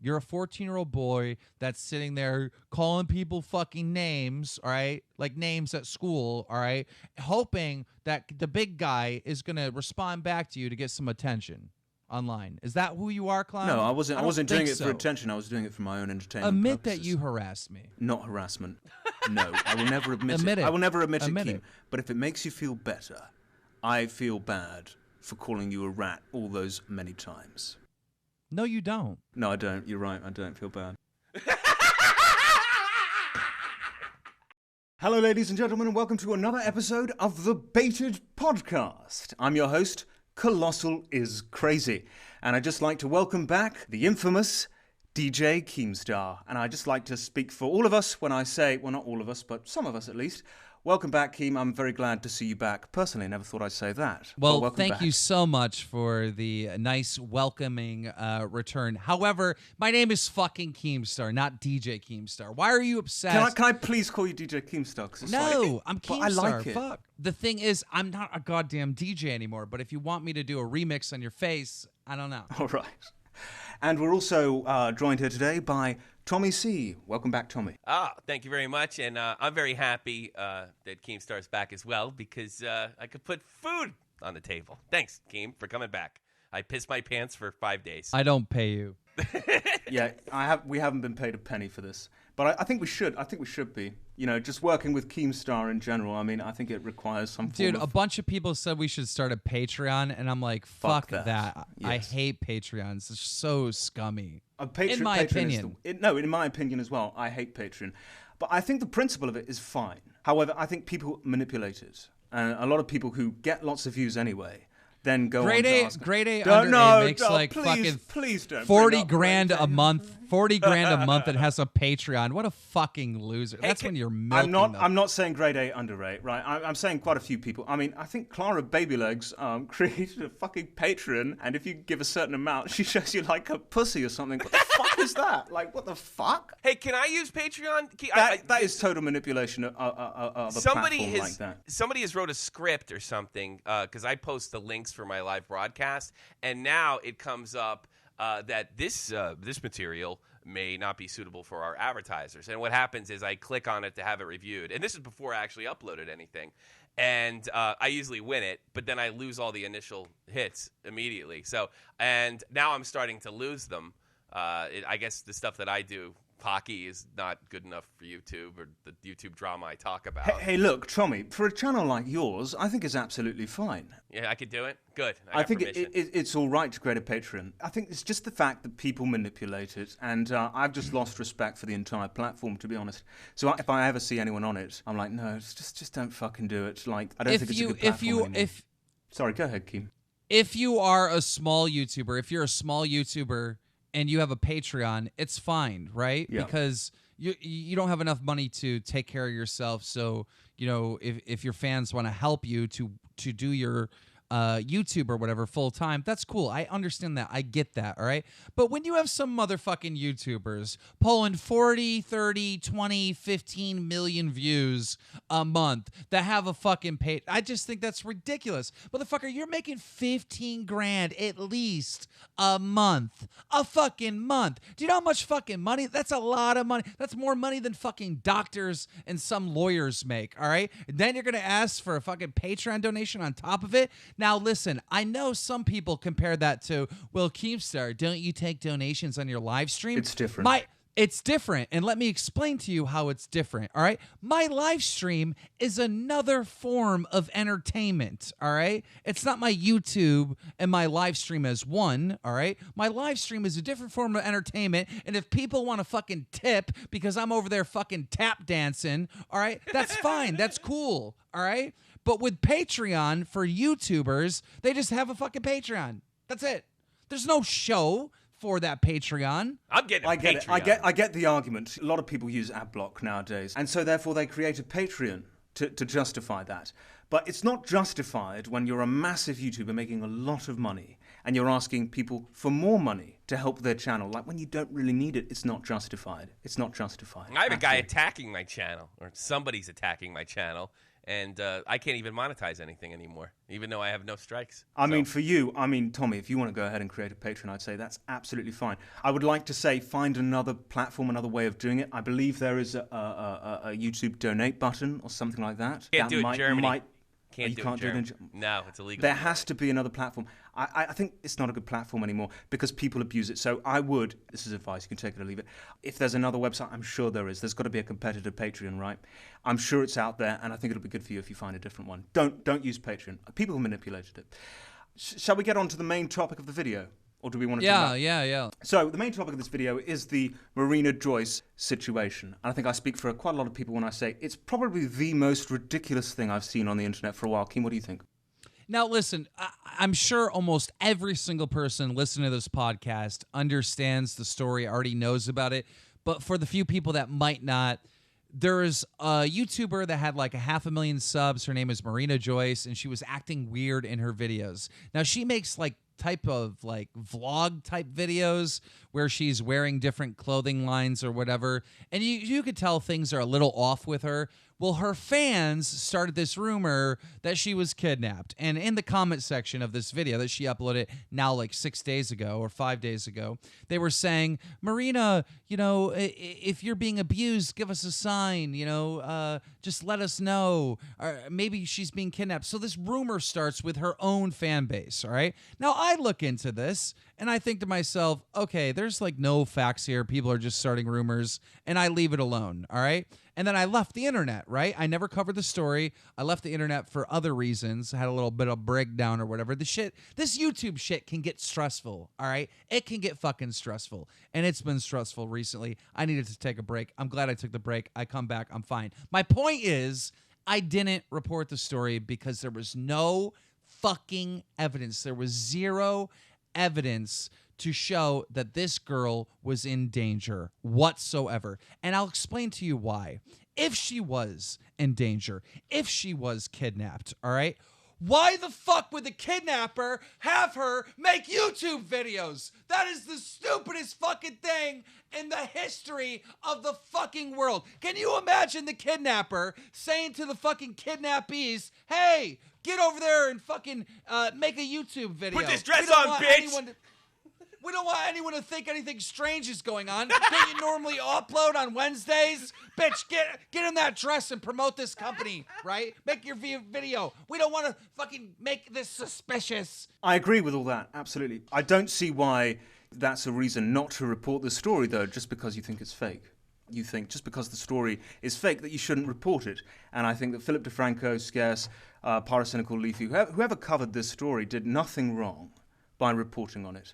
You're a 14-year-old boy that's sitting there calling people fucking names, all right? Like names at school, all right? Hoping that the big guy is going to respond back to you to get some attention online. Is that who you are, clown? No, I wasn't. I wasn't doing it so. for attention. I was doing it for my own entertainment Admit purposes. that you harassed me. Not harassment. No, I will never admit Admit it. I will never admit Admit it, Keem. it. But if it makes you feel better, I feel bad for calling you a rat all those many times. No, you don't. No, I don't. You're right. I don't feel bad. Hello, ladies and gentlemen, and welcome to another episode of the Baited Podcast. I'm your host, Colossal is Crazy, and I'd just like to welcome back the infamous DJ Keemstar. And I'd just like to speak for all of us when I say, well, not all of us, but some of us at least, welcome back, Keem. I'm very glad to see you back. Personally, I never thought I'd say that. Well, thank you so much for the nice welcoming return. However, my name is fucking Keemstar, not DJ Keemstar. Why are you obsessed? Can I please call you DJ Keemstar? No, I'm Keemstar. I like it. Fuck. The thing is, I'm not a goddamn DJ anymore, but if you want me to do a remix on your face, I don't know. All right. And we're also joined here today by Tommy C. Welcome back, Tommy. Thank you very much, and I'm very happy that Keemstar's back as well because I could put food on the table. Thanks, Keem, for coming back. I pissed my pants for 5 days. I don't pay you. Yeah, we haven't been paid a penny for this, but I think we should. I think we should be. You know, just working with Keemstar in general. I mean, I think it requires some. Dude, a bunch of people said we should start a Patreon, and I'm like, fuck that. Yes. I hate Patreons. It's so scummy. In my opinion. In my opinion as well, I hate Patreon. But I think the principle of it is fine. However, I think people manipulate it. And a lot of people who get lots of views anyway then go Grade on to A, ask... grade A under A makes like please don't 40 grand a month. 40 grand a month and has a Patreon. What a fucking loser. That's when you're milking I'm not saying grade A under A, right? I'm saying quite a few people. I mean, I think Clara Babylegs created a fucking Patreon, and if you give a certain amount, she shows you like a pussy or something. What the fuck is that? Like, what the fuck? Hey, can I use Patreon? That is total manipulation of a platform like that. Somebody has wrote a script or something, because I post the links for my live broadcast, and now it comes up that this material may not be suitable for our advertisers. And what happens is I click on it to have it reviewed. And this is before I actually uploaded anything. And I usually win it, but then I lose all the initial hits immediately. And now I'm starting to lose them. I guess the stuff that I do, hockey, is not good enough for YouTube or the YouTube drama I talk about. Hey, look, Tommy, for a channel like yours, I think it's absolutely fine. Yeah, I could do it? Good. I think it's all right to create a Patreon. I think it's just the fact that people manipulate it, and I've just lost respect for the entire platform, to be honest. So if I ever see anyone on it, I'm like, no, just don't fucking do it. Like, I don't think it's a good platform anymore. Sorry, go ahead, Keem. If you are a small YouTuber, if you're a small YouTuber and you have a Patreon, it's fine, right? Yeah. Because you don't have enough money to take care of yourself. So, you know, if your fans want to help you to do your YouTube or whatever full time, that's cool. I understand that. I get that, all right? But when you have some motherfucking YouTubers pulling 40, 30, 20, 15 million views a month that have a fucking pay, I just think that's ridiculous. Motherfucker, you're making 15 grand at least a month. A fucking month. Do you know how much fucking money? That's a lot of money. That's more money than fucking doctors and some lawyers make, all right? And then you're going to ask for a fucking Patreon donation on top of it? Now, listen, I know some people compare that to, well, Keemstar, don't you take donations on your live stream? It's different. It's different, and let me explain to you how it's different, all right? My live stream is another form of entertainment, all right? It's not my YouTube and my live stream as one, all right? My live stream is a different form of entertainment, and if people want to fucking tip because I'm over there fucking tap dancing, all right, that's fine. That's cool, all right? But with Patreon for YouTubers, they just have a fucking Patreon. That's it. There's no show for that Patreon. I'm getting a Patreon. It. I get the argument. A lot of people use AdBlock nowadays, and so therefore they create a Patreon to justify that. But it's not justified when you're a massive YouTuber making a lot of money and you're asking people for more money to help their channel. Like, when you don't really need it, it's not justified. It's not justified. I have a guy attacking my channel, or somebody's attacking my channel, and I can't even monetize anything anymore, even though I have no strikes. I mean, for you, Tommy, if you want to go ahead and create a Patreon, I'd say that's absolutely fine. I would like to say find another platform, another way of doing it. I believe there is a YouTube donate button or something like that. Can't that do it in Germany. You can't do it in Germany. No, it's illegal. There has to be another platform. I think it's not a good platform anymore because people abuse it. So I would, this is advice, you can take it or leave it. If there's another website, I'm sure there is. There's got to be a competitor Patreon, right? I'm sure it's out there, and I think it'll be good for you if you find a different one. Don't use Patreon. People have manipulated it. Shall we get on to the main topic of the video? Or do we want to talk about... Yeah. So the main topic of this video is the Marina-Joyce situation. And I think I speak for quite a lot of people when I say it's probably the most ridiculous thing I've seen on the internet for a while. Keem, what do you think? Now, listen, I'm sure almost every single person listening to this podcast understands the story, already knows about it. But for the few people that might not, there is a YouTuber that had like 500,000 subs. Her name is Marina-Joyce, and she was acting weird in her videos. Now, she makes like type of like vlog type videos where she's wearing different clothing lines or whatever, and you could tell things are a little off with her. Well, her fans started this rumor that she was kidnapped, and in the comment section of this video that she uploaded now like 6 days ago or 5 days ago, they were saying, Marina, if you're being abused, give us a sign, just let us know, or maybe she's being kidnapped. So this rumor starts with her own fan base, all right? Now, I look into this, and I think to myself, okay, there's like no facts here. People are just starting rumors, and I leave it alone, all right? And then I left the internet, right? I never covered the story. I left the internet for other reasons. I had a little bit of breakdown or whatever. This YouTube shit can get stressful, all right? It can get fucking stressful. And it's been stressful recently. I needed to take a break. I'm glad I took the break. I come back. I'm fine. My point is, I didn't report the story because there was no fucking evidence. There was zero evidence to show that this girl was in danger whatsoever. And I'll explain to you why. If she was in danger, if she was kidnapped, all right, why the fuck would the kidnapper have her make YouTube videos? That is the stupidest fucking thing in the history of the fucking world. Can you imagine the kidnapper saying to the fucking kidnappees, hey, get over there and fucking make a YouTube video. Put this dress on, bitch! We don't want anyone to think anything strange is going on. Don't you normally upload on Wednesdays? Bitch, get in that dress and promote this company, right? Make your video. We don't want to fucking make this suspicious. I agree with all that, absolutely. I don't see why that's a reason not to report the story, though, just because you think it's fake. You think just because the story is fake that you shouldn't report it. And I think that Philip DeFranco, Scarce, Paracynical Leafy, whoever covered this story did nothing wrong by reporting on it.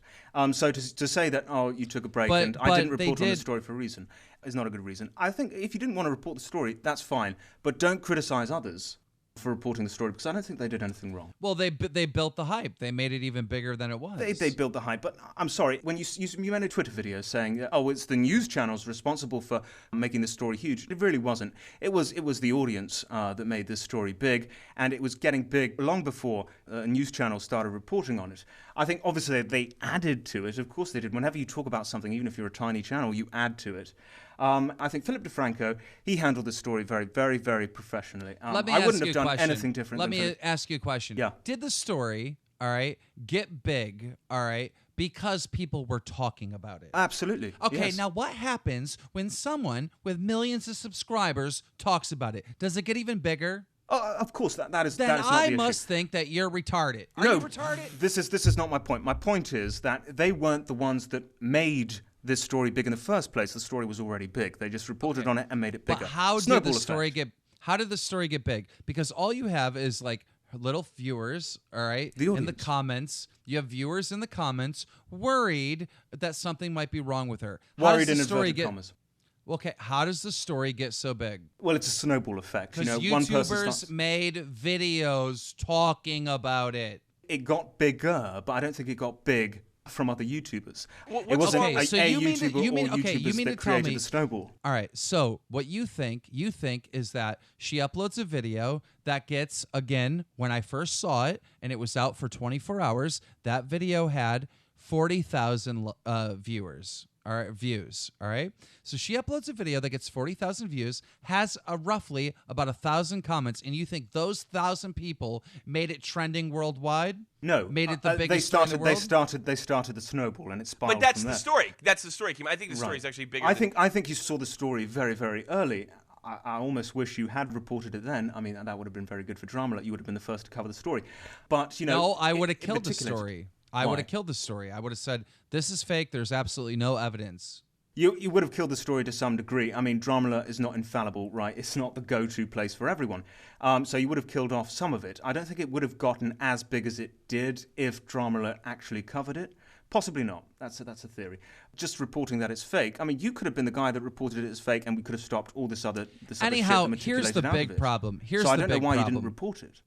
So to say that, you took a break and I didn't report on the story for a reason is not a good reason. I think if you didn't want to report the story, that's fine. But don't criticize others for reporting the story because I don't think they did anything wrong. Well, they built the hype. They made it even bigger than it was. They built the hype, but I'm sorry. When you made a Twitter video saying, it's the news channels responsible for making this story huge. It really wasn't. It was the audience that made this story big, and it was getting big long before news channels started reporting on it. I think obviously they added to it. Of course they did. Whenever you talk about something, even if you're a tiny channel, you add to it. I think Philip DeFranco, he handled this story very, very, very professionally. I wouldn't have done anything different. Let me ask you a question. Yeah. Did the story, all right, get big, all right, because people were talking about it? Absolutely. Okay, yes. Now what happens when someone with millions of subscribers talks about it? Does it get even bigger? Of course, that is then not the I issue. must think that you're retarded. Are no, you retarded? This is not my point. My point is that they weren't the ones that made this story big in the first place. The story was already big. They just reported on it and made it bigger. But how Snowball did the story effect. How did the story get big? Because all you have is like little viewers, all right, the audience. in the comments. You have viewers in the comments worried that something might be wrong with her. Worried in inverted commas. Okay, how does the story get so big? Well, it's a snowball effect. Because one person YouTubers made videos talking about it. It got bigger, but I don't think it got big from other YouTubers. It wasn't okay, so you mean YouTubers to that tell created me the snowball. All right, so what you think is that she uploads a video that gets, again, when I first saw it, and it was out for 24 hours, that video had 40,000 viewers. all right, views, all right? So she uploads a video that gets 40,000 views, has roughly about 1,000 comments, and you think those 1,000 people made it trending worldwide? No, Made it the biggest story in the world? They started the snowball, and it spiraled. But that's from the there. story. That's the story, Kim. I think the story is actually bigger. I think you saw the story very, very early. I almost wish you had reported it then. I mean, that would have been very good for Drama. You would have been the first to cover the story. But, you know... No, I would have killed the story. I Why? would have killed the story. I would have said, this is fake. There's absolutely no evidence. You would have killed the story to some degree. I mean, Dramala is not infallible, right? It's not the go-to place for everyone. So you would have killed off some of it. I don't think it would have gotten as big as it did if Dramala actually covered it. Possibly not. That's a theory. Just reporting that it's fake. I mean, you could have been the guy that reported it as fake, and we could have stopped all this other Anyhow, shit that here's the matriculated out big of it. problem. So I don't know why you didn't report it.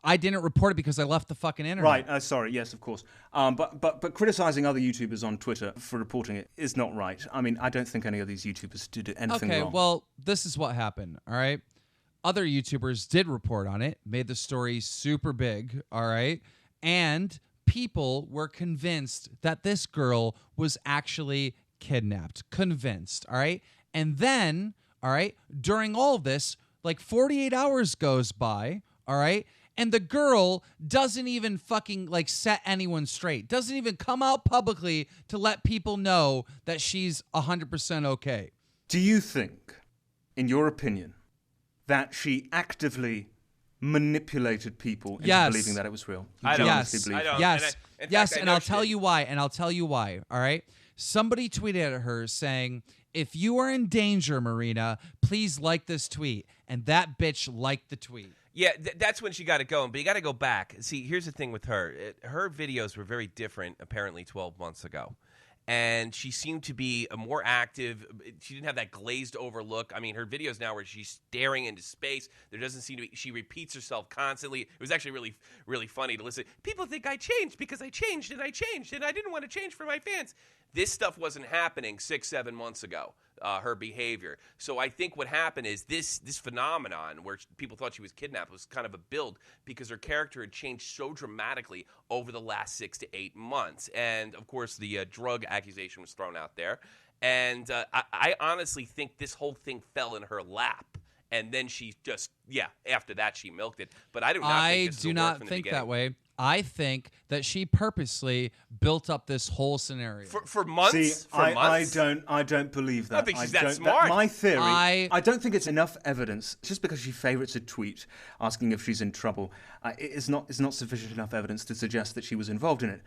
I didn't report it because I left the fucking internet. Right, sorry, yes, of course. But criticizing other YouTubers on Twitter for reporting it is not right. I mean, I don't think any of these YouTubers did anything wrong. Okay, well, this is what happened, all right? Other YouTubers did report on it, made the story super big, all right? And people were convinced that this girl was actually kidnapped. Convinced, all right? And then, all right, during all of this, like 48 hours goes by, all right? And the girl doesn't even fucking like set anyone straight. Doesn't even come out publicly to let people know that she's 100% okay. Do you think, in your opinion, that she actively manipulated people into believing that it was real? I don't. Yes, I don't. yes, And and I'll tell you why. And I'll tell you why. All right. Somebody tweeted at her saying, "If you are in danger, Marina, please like this tweet." And that bitch liked the tweet. Yeah, that's when she got it going. But you got to go back. See, here's the thing with her. Her videos were very different, apparently, 12 months ago. And she seemed to be a more active. She didn't have that glazed over look. I mean, her videos now where she's staring into space. There doesn't seem to be. She repeats herself constantly. It was actually really, really funny to listen. People think I changed because I changed, and I didn't want to change for my fans. This stuff wasn't happening 6-7 months ago. Her behavior. So I think what happened is this phenomenon where people thought she was kidnapped was kind of a build because her character had changed so dramatically over the last 6 to 8 months. And, of course, the drug accusation was thrown out there. And I honestly think this whole thing fell in her lap. And then she just, after that she milked it. But I do not think that way. I think that she purposely built up this whole scenario for months. See, I don't believe that. I don't think she's that smart. My theory. I don't think it's enough evidence. Just because she favorites a tweet asking if she's in trouble, it's not sufficient enough evidence to suggest that she was involved in it.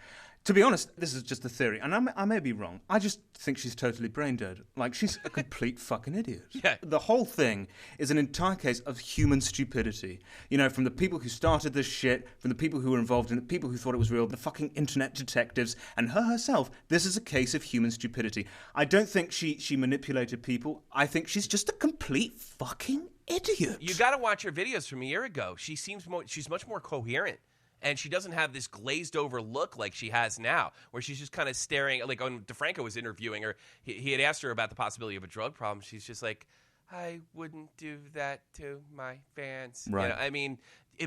To be honest, this is just a theory, and I may be wrong. I just think she's totally brain dead. Like, she's a complete fucking idiot. Yeah. The whole thing is an entire case of human stupidity. You know, from the people who started this shit, from the people who were involved in it, people who thought it was real, the fucking internet detectives, and her herself. This is a case of human stupidity. I don't think she manipulated people. I think she's just a complete fucking idiot. You got to watch her videos from a year ago. She's much more coherent. And she doesn't have this glazed over look like she has now, where she's just kind of staring. Like when DeFranco was interviewing her, he had asked her about the possibility of a drug problem. She's just like, I wouldn't do that to my fans. Right. You know, I mean,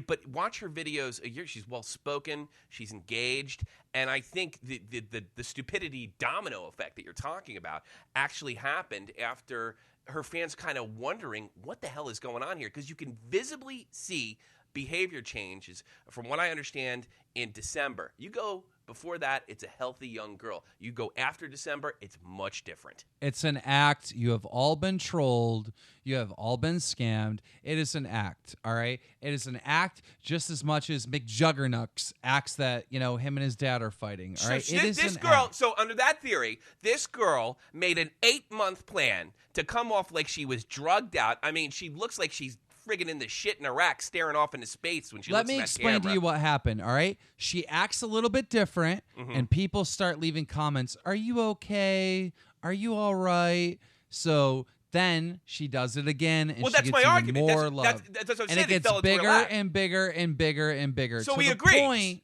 but watch her videos a year. She's well spoken. She's engaged. And I think the stupidity domino effect that you're talking about actually happened after her fans kind of wondering what the hell is going on here, because you can visibly see behavior changes, from what I understand, in December. You go before that, it's a healthy young girl. You go after December, it's much different. It's an act. You have all been trolled. You have all been scammed. It is an act, all right? It is an act just as much as McJuggernuts acts that, you know, him and his dad are fighting, all right? This girl, so under that theory, this girl made an 8-month plan to come off like she was drugged out. I mean, she looks like she's friggin' in the shit in Iraq staring off into space when she looks in that camera. Let me explain to you what happened, all right? She acts a little bit different, and people start leaving comments, are you okay? Are you all right? So then she does it again, and that's she my gets argument. even more love. That's what I'm and saying. it gets bigger and bigger and bigger and bigger. So to we the agree. Point,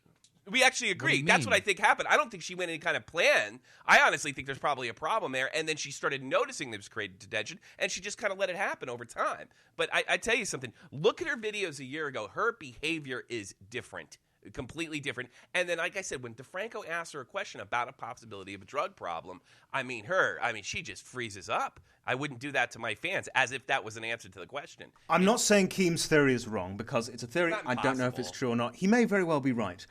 we actually agree. That's what I think happened. I don't think she went any kind of plan. I honestly think there's probably a problem there. And then she started noticing there was created tension, and she just kind of let it happen over time. But I tell you something. Look at her videos a year ago. Her behavior is different. completely different. And then, like I said, when DeFranco asked her a question about a possibility of a drug problem, she just freezes up. I wouldn't do that to my fans, as if that was an answer to the question. I'm not saying Keem's theory is wrong, because it's a theory. I don't know if it's true or not. He may very well be right.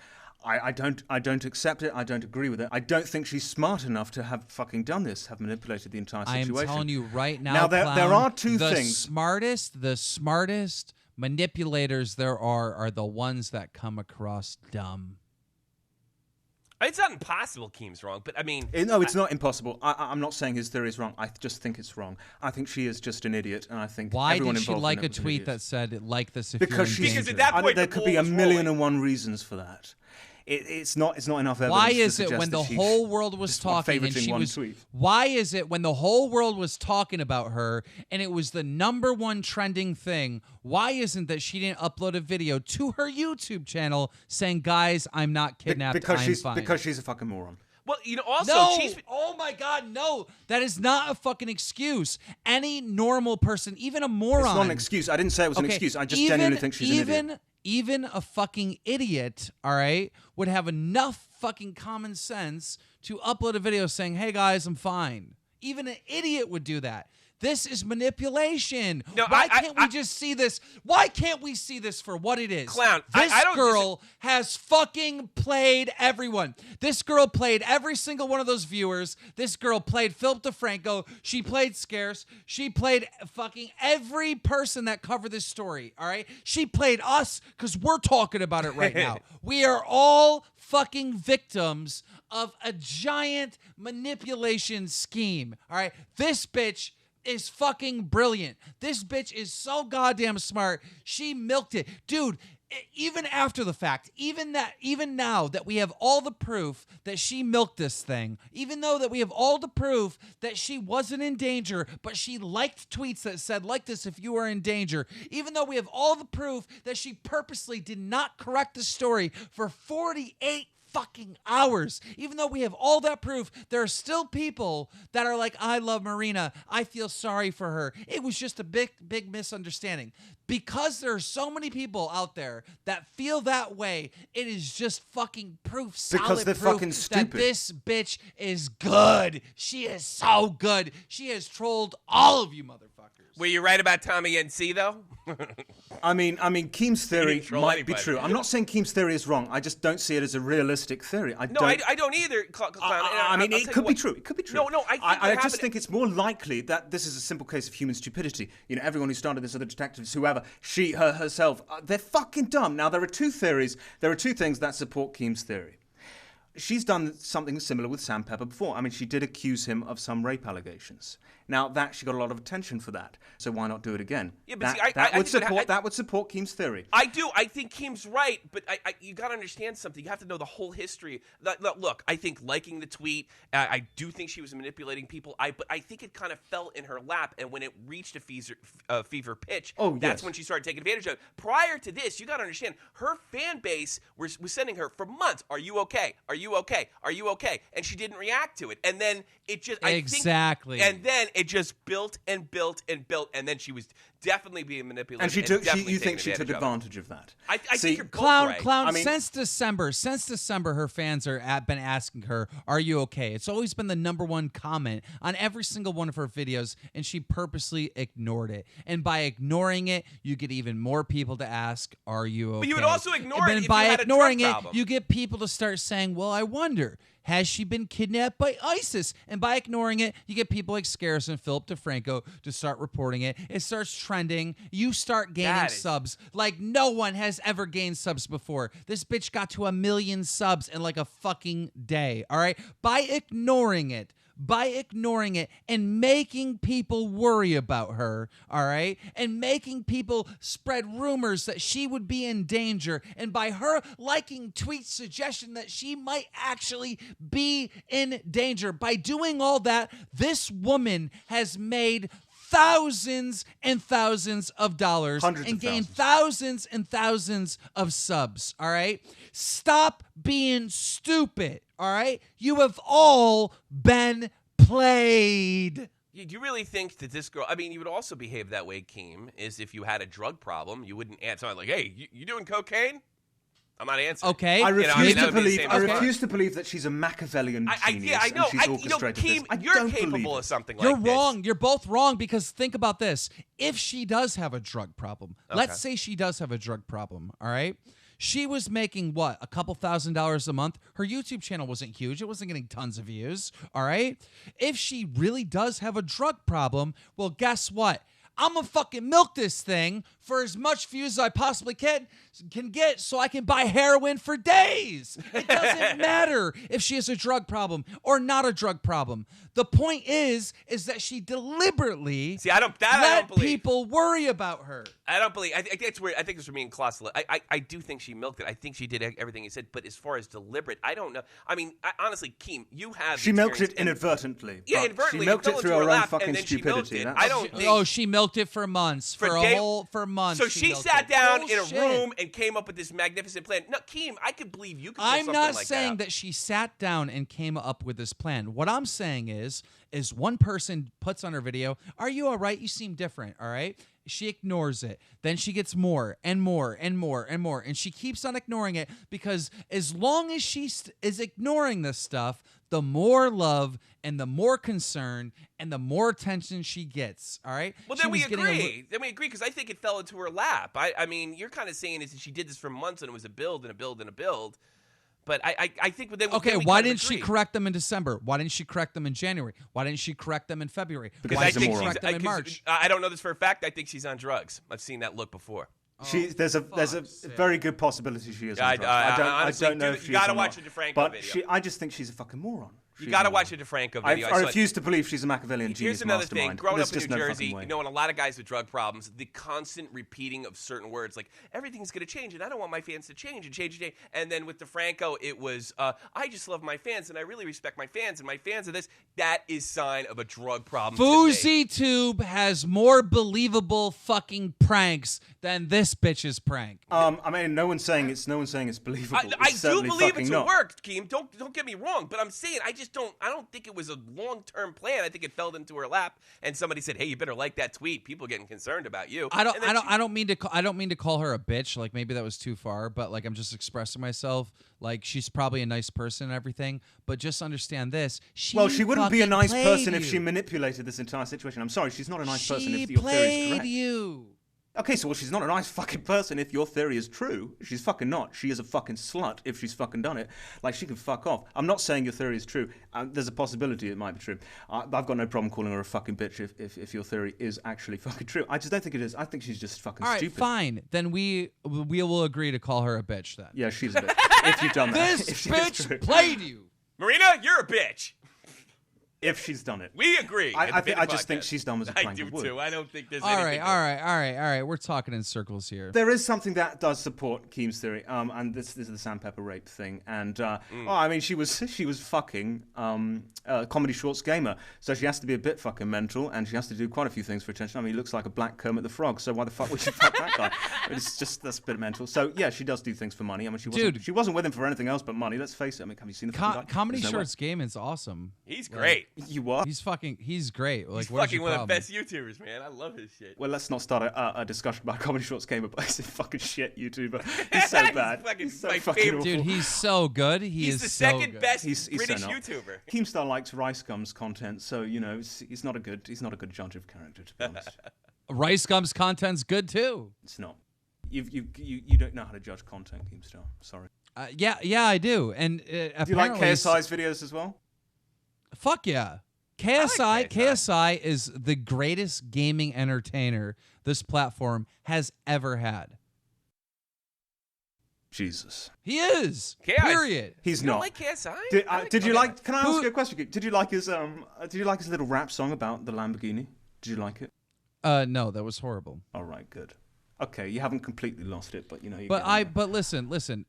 I don't accept it. I don't agree with it. I don't think she's smart enough to have fucking done this, have manipulated the entire situation. I am telling you right now, Now, there are two the things. The smartest manipulators there are the ones that come across dumb. It's not impossible Keem's wrong, but I mean... No, it's not impossible. I'm not saying his theory is wrong. I just think it's wrong. I think she is just an idiot, and I think Why everyone did she involved like in a it was an tweet idiot. that said, like this if Because you're in Because danger? at that point, there the could be ball a was million rolling. and one reasons for that. It's not enough evidence. Why to is it suggest when that the she's whole world was just talking and favoriting she one was tweet. Why is it when the whole world was talking about her and it was the number one trending thing, why isn't that she didn't upload a video to her YouTube channel saying, "Guys, I'm not kidnapped, I'm fine"? Because she's a fucking moron. Well, also, No! she's... Oh my God, no! That is not a fucking excuse. Any normal person, even a moron. It's not an excuse. I didn't say it was an excuse. I just genuinely think she's an idiot. Even a fucking idiot, all right, would have enough fucking common sense to upload a video saying, "Hey guys, I'm fine." Even an idiot would do that. This is manipulation. No, Why can't we just see this? Why can't we see this for what it is? Clown, This I don't girl has fucking played everyone. This girl played every single one of those viewers. This girl played Philip DeFranco. She played Scarce. She played fucking every person that covered this story, all right? She played us because we're talking about it right now. We are all fucking victims of a giant manipulation scheme, all right? This bitch is fucking brilliant. This bitch is so goddamn smart. She milked it. Dude, even after the fact, even now that we have all the proof that she milked this thing, even though that we have all the proof that she wasn't in danger, but she liked tweets that said, "Like this if you are in danger," even though we have all the proof that she purposely did not correct the story for 48 fucking hours. Even though we have all that proof, there are still people that are like, "I love Marina. I feel sorry for her. It was just a big misunderstanding." Because there are so many people out there that feel that way, it is just fucking proof, solid they're proof fucking that stupid. this bitch is good. She is so good. She has trolled all of you motherfuckers. Were you right about Tommy NC, though? I mean, Keem's theory troll might be anybody. true. I'm not saying Keem's theory is wrong. I just don't see it as a realistic theory. I don't either, Clown. I mean, it could be true. It could be true. No, I just think it's more likely that this is a simple case of human stupidity. You know, everyone who started this, other detectives, whoever, she, herself, they're fucking dumb. Now, there are two theories. There are two things that support Keem's theory. She's done something similar with Sam Pepper before. I mean, she did accuse him of some rape allegations. Now, she got a lot of attention for that. So why not do it again? Yeah, but that would support Keem's theory. I do. I think Keem's right, but you got to understand something. You have to know the whole history. Look, I think liking the tweet, I do think she was manipulating people. But I think it kind of fell in her lap, and when it reached a fever pitch, that's when she started taking advantage of it. Prior to this, you got to understand, her fan base was sending her for months, "Are you okay? Are you okay? Are you okay?" And she didn't react to it. And then it just... And then it just built and built and built, and then she was definitely being manipulated. And you think she took advantage of that? I think you're both right. Clown. I mean, since December, her fans have been asking her, "Are you okay?" It's always been the number one comment on every single one of her videos, and she purposely ignored it. And by ignoring it, you get even more people to ask, "Are you okay?" But you would also ignore it if by you had ignoring a drug it, problem. you get people to start saying, "Well, I wonder, has she been kidnapped by ISIS?" And by ignoring it, you get people like Scarce and Philip DeFranco to start reporting it. It starts trending. You start gaining subs like no one has ever gained subs before. This bitch got to 1 million subs in like a fucking day, all right? By ignoring it and making people worry about her, all right? And making people spread rumors that she would be in danger. And by her liking tweets suggestion that she might actually be in danger. By doing all that, this woman has made thousands and thousands of dollars and gained thousands and thousands of subs, all right? Stop being stupid, all right? You have all been played. Do you really think that this girl... I mean, you would also behave that way, Keem, is if you had a drug problem, you wouldn't answer like, "Hey, you doing cocaine?" I'm not answering. Okay. I refuse that would be the same I response. refuse to believe that she's a Machiavellian genius. Yeah, I know. And she's orchestrated Keem, this. I you're don't believe capable it. of something You're like this. wrong. You're both wrong because think about this. If she does have a drug problem, let's say she does have a drug problem, all right? She was making what, a couple $1,000s a month? Her YouTube channel wasn't huge. It wasn't getting tons of views, all right? If she really does have a drug problem, well, guess what? I'm gonna fucking milk this thing for as much views as I possibly can get so I can buy heroin for days. It doesn't matter if she has a drug problem or not a drug problem. The point is that she deliberately I don't believe. people worry about her. I don't believe. I think it's weird. I think it's for me and Klaus. I do think she milked it. I think she did everything he said. But as far as deliberate, I don't know. I mean, honestly, Keem, you have. She milked it inadvertently. Yeah, but inadvertently. She milked it through her own fucking and then she milked stupidity. it. I don't think. Oh, she milked it for months, for months. So she milked sat it. down Bullshit. in a room and came up with this magnificent plan. No, Keem, I could believe you could pull I'm something not like saying that. that she sat down and came up with this plan. What I'm saying is one person puts on her video, "Are you all right? You seem different." All right. She ignores it. Then she gets more and more and more and more. And she keeps on ignoring it because as long as she is ignoring this stuff, the more love and the more concern and the more attention she gets. All right? Well, then we agree. Then we agree because I think it fell into her lap. I mean, you're kind of saying is that she did this for months and it was a build and a build and a build. But I think then okay, we why kind of didn't she agree. correct them in December? Why didn't she correct them in January? Why didn't she correct them in February? Because Why she's a didn't she moron. correct them in March? I don't know this for a fact. I think she's on drugs. I've seen that look before. There's a very good possibility she is on drugs. Honestly, I don't know if she you got to is or watch not. the DeFranco But video. I just think she's a fucking moron. You got to watch the DeFranco video. I refuse to believe she's a Machiavellian genius Here's another thing. mastermind. Growing There's up in just New no Jersey, fucking way. knowing a lot of guys with drug problems, the constant repeating of certain words, like, everything's going to change, and I don't want my fans to change and change and change. And then with DeFranco, it was, I just love my fans, and I really respect my fans, and my fans are this. That is sign of a drug problem today. FouseyTube has more believable fucking pranks than this bitch's prank. I mean, no one's saying it's believable. I It's do certainly believe fucking it's not. a work, Keem. Don't get me wrong, but I'm saying I don't think it was a long-term plan. I think it fell into her lap, and somebody said, "Hey, you better like that tweet. People are getting concerned about you." I don't mean to call her a bitch. Like maybe that was too far, but like I'm just expressing myself. Like she's probably a nice person and everything, but just understand this. She wouldn't be a fucking nice played person if you. she manipulated this entire situation. I'm sorry, she's not a nice person She if your theory is played correct. you. Okay, so she's not a nice fucking person if your theory is true. She's fucking not. She is a fucking slut if she's fucking done it. Like, she can fuck off. I'm not saying your theory is true. There's a possibility it might be true. I've got no problem calling her a fucking bitch if your theory is actually fucking true. I just don't think it is. I think she's just fucking All right, stupid. fine. Then we will agree to call her a bitch then. Yeah, she's a bitch. If you've done that. This If she is bitch true. played you. Marina, you're a bitch. If she's done it. We agree. I just think she's done as a I prank do of wood. too. I don't think there's All anything. right. We're talking in circles here. There is something that does support Keem's theory, and this is the sandpaper rape thing. And I mean, she was fucking comedy shorts gamer, so she has to be a bit fucking mental, and she has to do quite a few things for attention. I mean, he looks like a black Kermit the Frog, so why the fuck would she fuck that guy? It's just that's a bit mental. So yeah, she does do things for money. I mean, she wasn't with him for anything else but money. Let's face it. I mean, have you seen the fucking guy? Comedy There's no way. shorts gaming is awesome. He's great. You what? He's great. Like, He's what is fucking your one of the problem? best YouTubers, man. I love his shit. Well, let's not start a discussion about comedy shorts gamer, but he's a fucking shit YouTuber. He's so bad. He's so my fucking favorite. awful. Dude, he's so good. He's is the so second good. best He's British so not. YouTuber. Keemstar likes Rice Gums content, so you know he's not a good judge of character, to be honest. Rice Gums content's good too. It's not. You don't know how to judge content, Keemstar. Sorry. Yeah, I do. And Do you like KSI's videos as well? Fuck yeah. like KSI. KSI is the greatest gaming entertainer this platform has ever had. Jesus. He is. KSI. Period. He's You not. don't like KSI? Did you like? Can I ask Who- you a question? Did you like his little rap song about the Lamborghini? Did you like it? No, that was horrible. All right, good. Okay, you haven't completely lost it, but you know. But listen.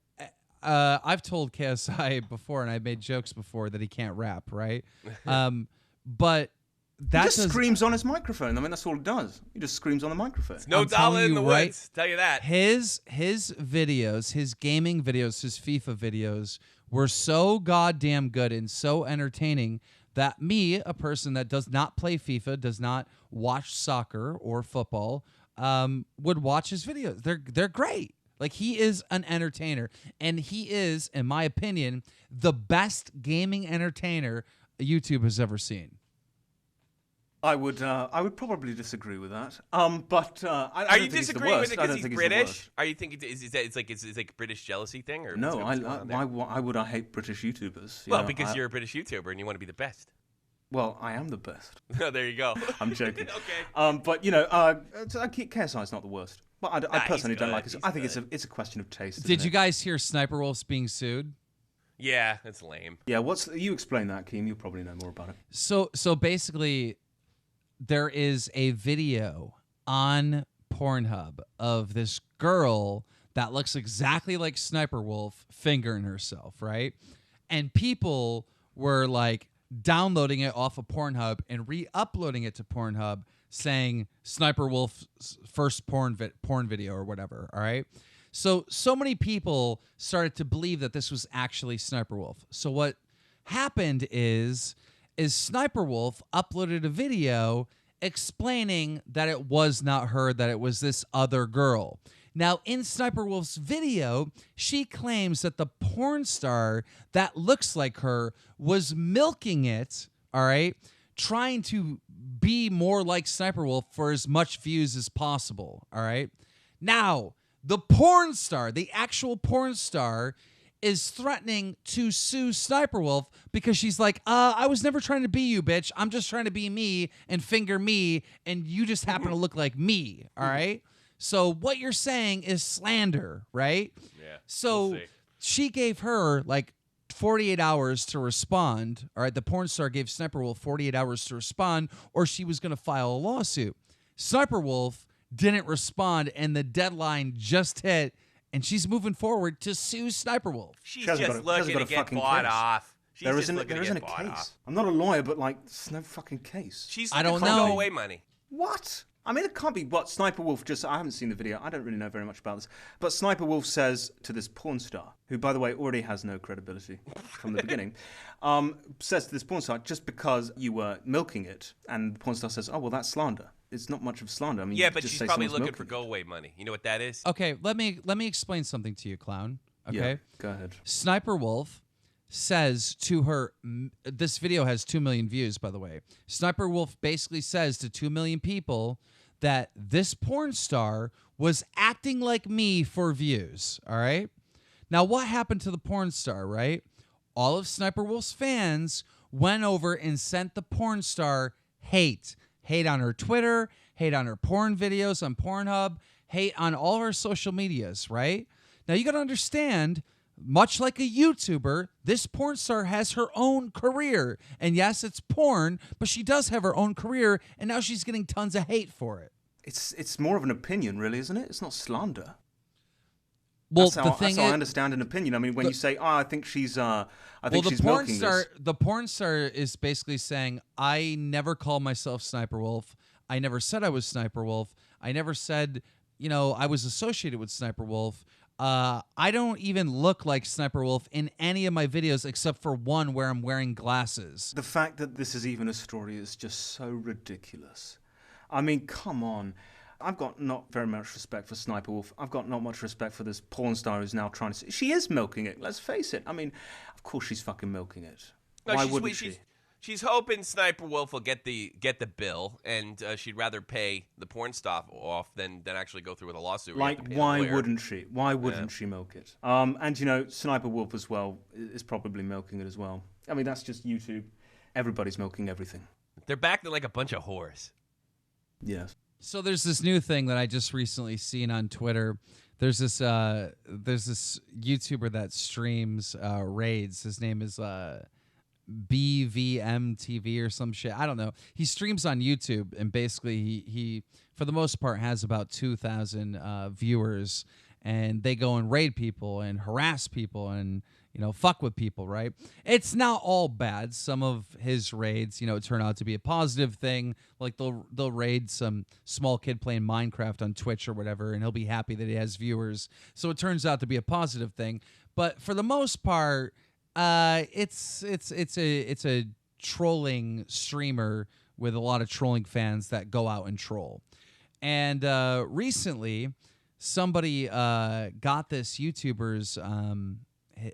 I've told KSI before, and I've made jokes before that he can't rap, right? But that he just does, screams on his microphone. I mean, that's all it does. He just screams on the microphone. No I'm dollar telling in the you, right? woods. Tell you that. His videos, his gaming videos, his FIFA videos were so goddamn good and so entertaining that me, a person that does not play FIFA, does not watch soccer or football, would watch his videos. They're great. Like, he is an entertainer, and he is, in my opinion, the best gaming entertainer YouTube has ever seen. I would probably disagree with that. But I Are don't you think disagreeing with it's it the worst. I because don't he's think it's the British? worst. Are you thinking it's like a British jealousy thing, or No, what's going on there? why would I hate British YouTubers? Well, because you're a British YouTuber and you want to be the best. Well, I am the best. Oh, there you go. I'm joking. Okay. But KSI is not the worst. But I personally don't like it. I think it's a question of taste. Did you guys hear Sniper Wolf's being sued? Yeah, that's lame. Yeah, you explain that, Keem? You probably know more about it. So basically, there is a video on Pornhub of this girl that looks exactly like Sniper Wolf fingering herself, right? And people were like downloading it off of Pornhub and re-uploading it to Pornhub, saying Sniper Wolf's first porn video or whatever. All right. So many people started to believe that this was actually Sniper Wolf. So what happened is Sniper Wolf uploaded a video explaining that it was not her, that it was this other girl. Now, in Sniper Wolf's video, she claims that the porn star that looks like her was milking it, all right, trying to be more like Sniper Wolf for as much views as possible, all right? Now, the porn star, the actual porn star, is threatening to sue Sniper Wolf because she's like, I was never trying to be you, bitch. I'm just trying to be me and finger me, and you just happen to look like me, all right? So what you're saying is slander, right? Yeah. So we'll see. she gave her like 48 hours to respond. All right, the porn star gave Sniper Wolf 48 hours to respond, or she was going to file a lawsuit. Sniper Wolf didn't respond, and the deadline just hit, and she's moving forward to sue Sniper Wolf. She's She hasn't just got a looking to get fucking bought case. off. She's There just isn't looking to a get bought case. off. I'm not a lawyer, but like, there's no fucking case. She's I looking don't for know. go away money. What? I mean, it can't be what Sniper Wolf I haven't seen the video. I don't really know very much about this. But Sniper Wolf says to this porn star, who, by the way, already has no credibility from the beginning, says to this porn star, just because you were milking it, and the porn star says, oh, well, that's slander. It's not much of slander. I mean, Yeah, you but just she's say probably someone's looking for milking go away money. You know what that is? Okay, let me explain something to you, clown. it. Okay. Yeah, go ahead. Sniper Wolf says to her, this video has 2 million views, by the way. Sniper Wolf basically says to 2 million people that this porn star was acting like me for views, all right? Now, what happened to the porn star, right? All of Sniper Wolf's fans went over and sent the porn star hate. Hate on her Twitter, hate on her porn videos on Pornhub, hate on all her social medias, right? Now, you got to understand, much like a YouTuber, this porn star has her own career. And yes, it's porn, but she does have her own career, and now she's getting tons of hate for it. It's more of an opinion, really, isn't it? It's not slander. Well, That's how, the thing that's how I is, understand an opinion. I mean, when you say, "Oh, I think she's milking this," the porn star is basically saying, I never called myself Sniper Wolf. I never said I was Sniper Wolf. I never said, I was associated with Sniper Wolf. I don't even look like Sniper Wolf in any of my videos except for one where I'm wearing glasses. The fact that this is even a story is just so ridiculous. I mean, come on. I've got not very much respect for Sniper Wolf. I've got not much respect for this porn star who's now trying to... She is milking it, let's face it. I mean, of course she's fucking milking it. No, Why wouldn't she? She's hoping Sniper Wolf will get the bill, and she'd rather pay the porn stuff off than actually go through with a lawsuit. Like, why wouldn't she? Why wouldn't she milk it? And, Sniper Wolf as well is probably milking it as well. I mean, that's just YouTube. Everybody's milking everything. They're back to like a bunch of whores. Yes. So there's this new thing that I just recently seen on Twitter. There's this YouTuber that streams raids. His name is BVMTV or some shit. I don't know. He streams on YouTube, and basically he for the most part has about 2,000 viewers, and they go and raid people and harass people and fuck with people, right? It's not all bad. Some of his raids, turn out to be a positive thing. Like they'll raid some small kid playing Minecraft on Twitch or whatever, and he'll be happy that he has viewers. So it turns out to be a positive thing. But for the most part, it's a trolling streamer with a lot of trolling fans that go out and troll. And recently, somebody got this YouTuber's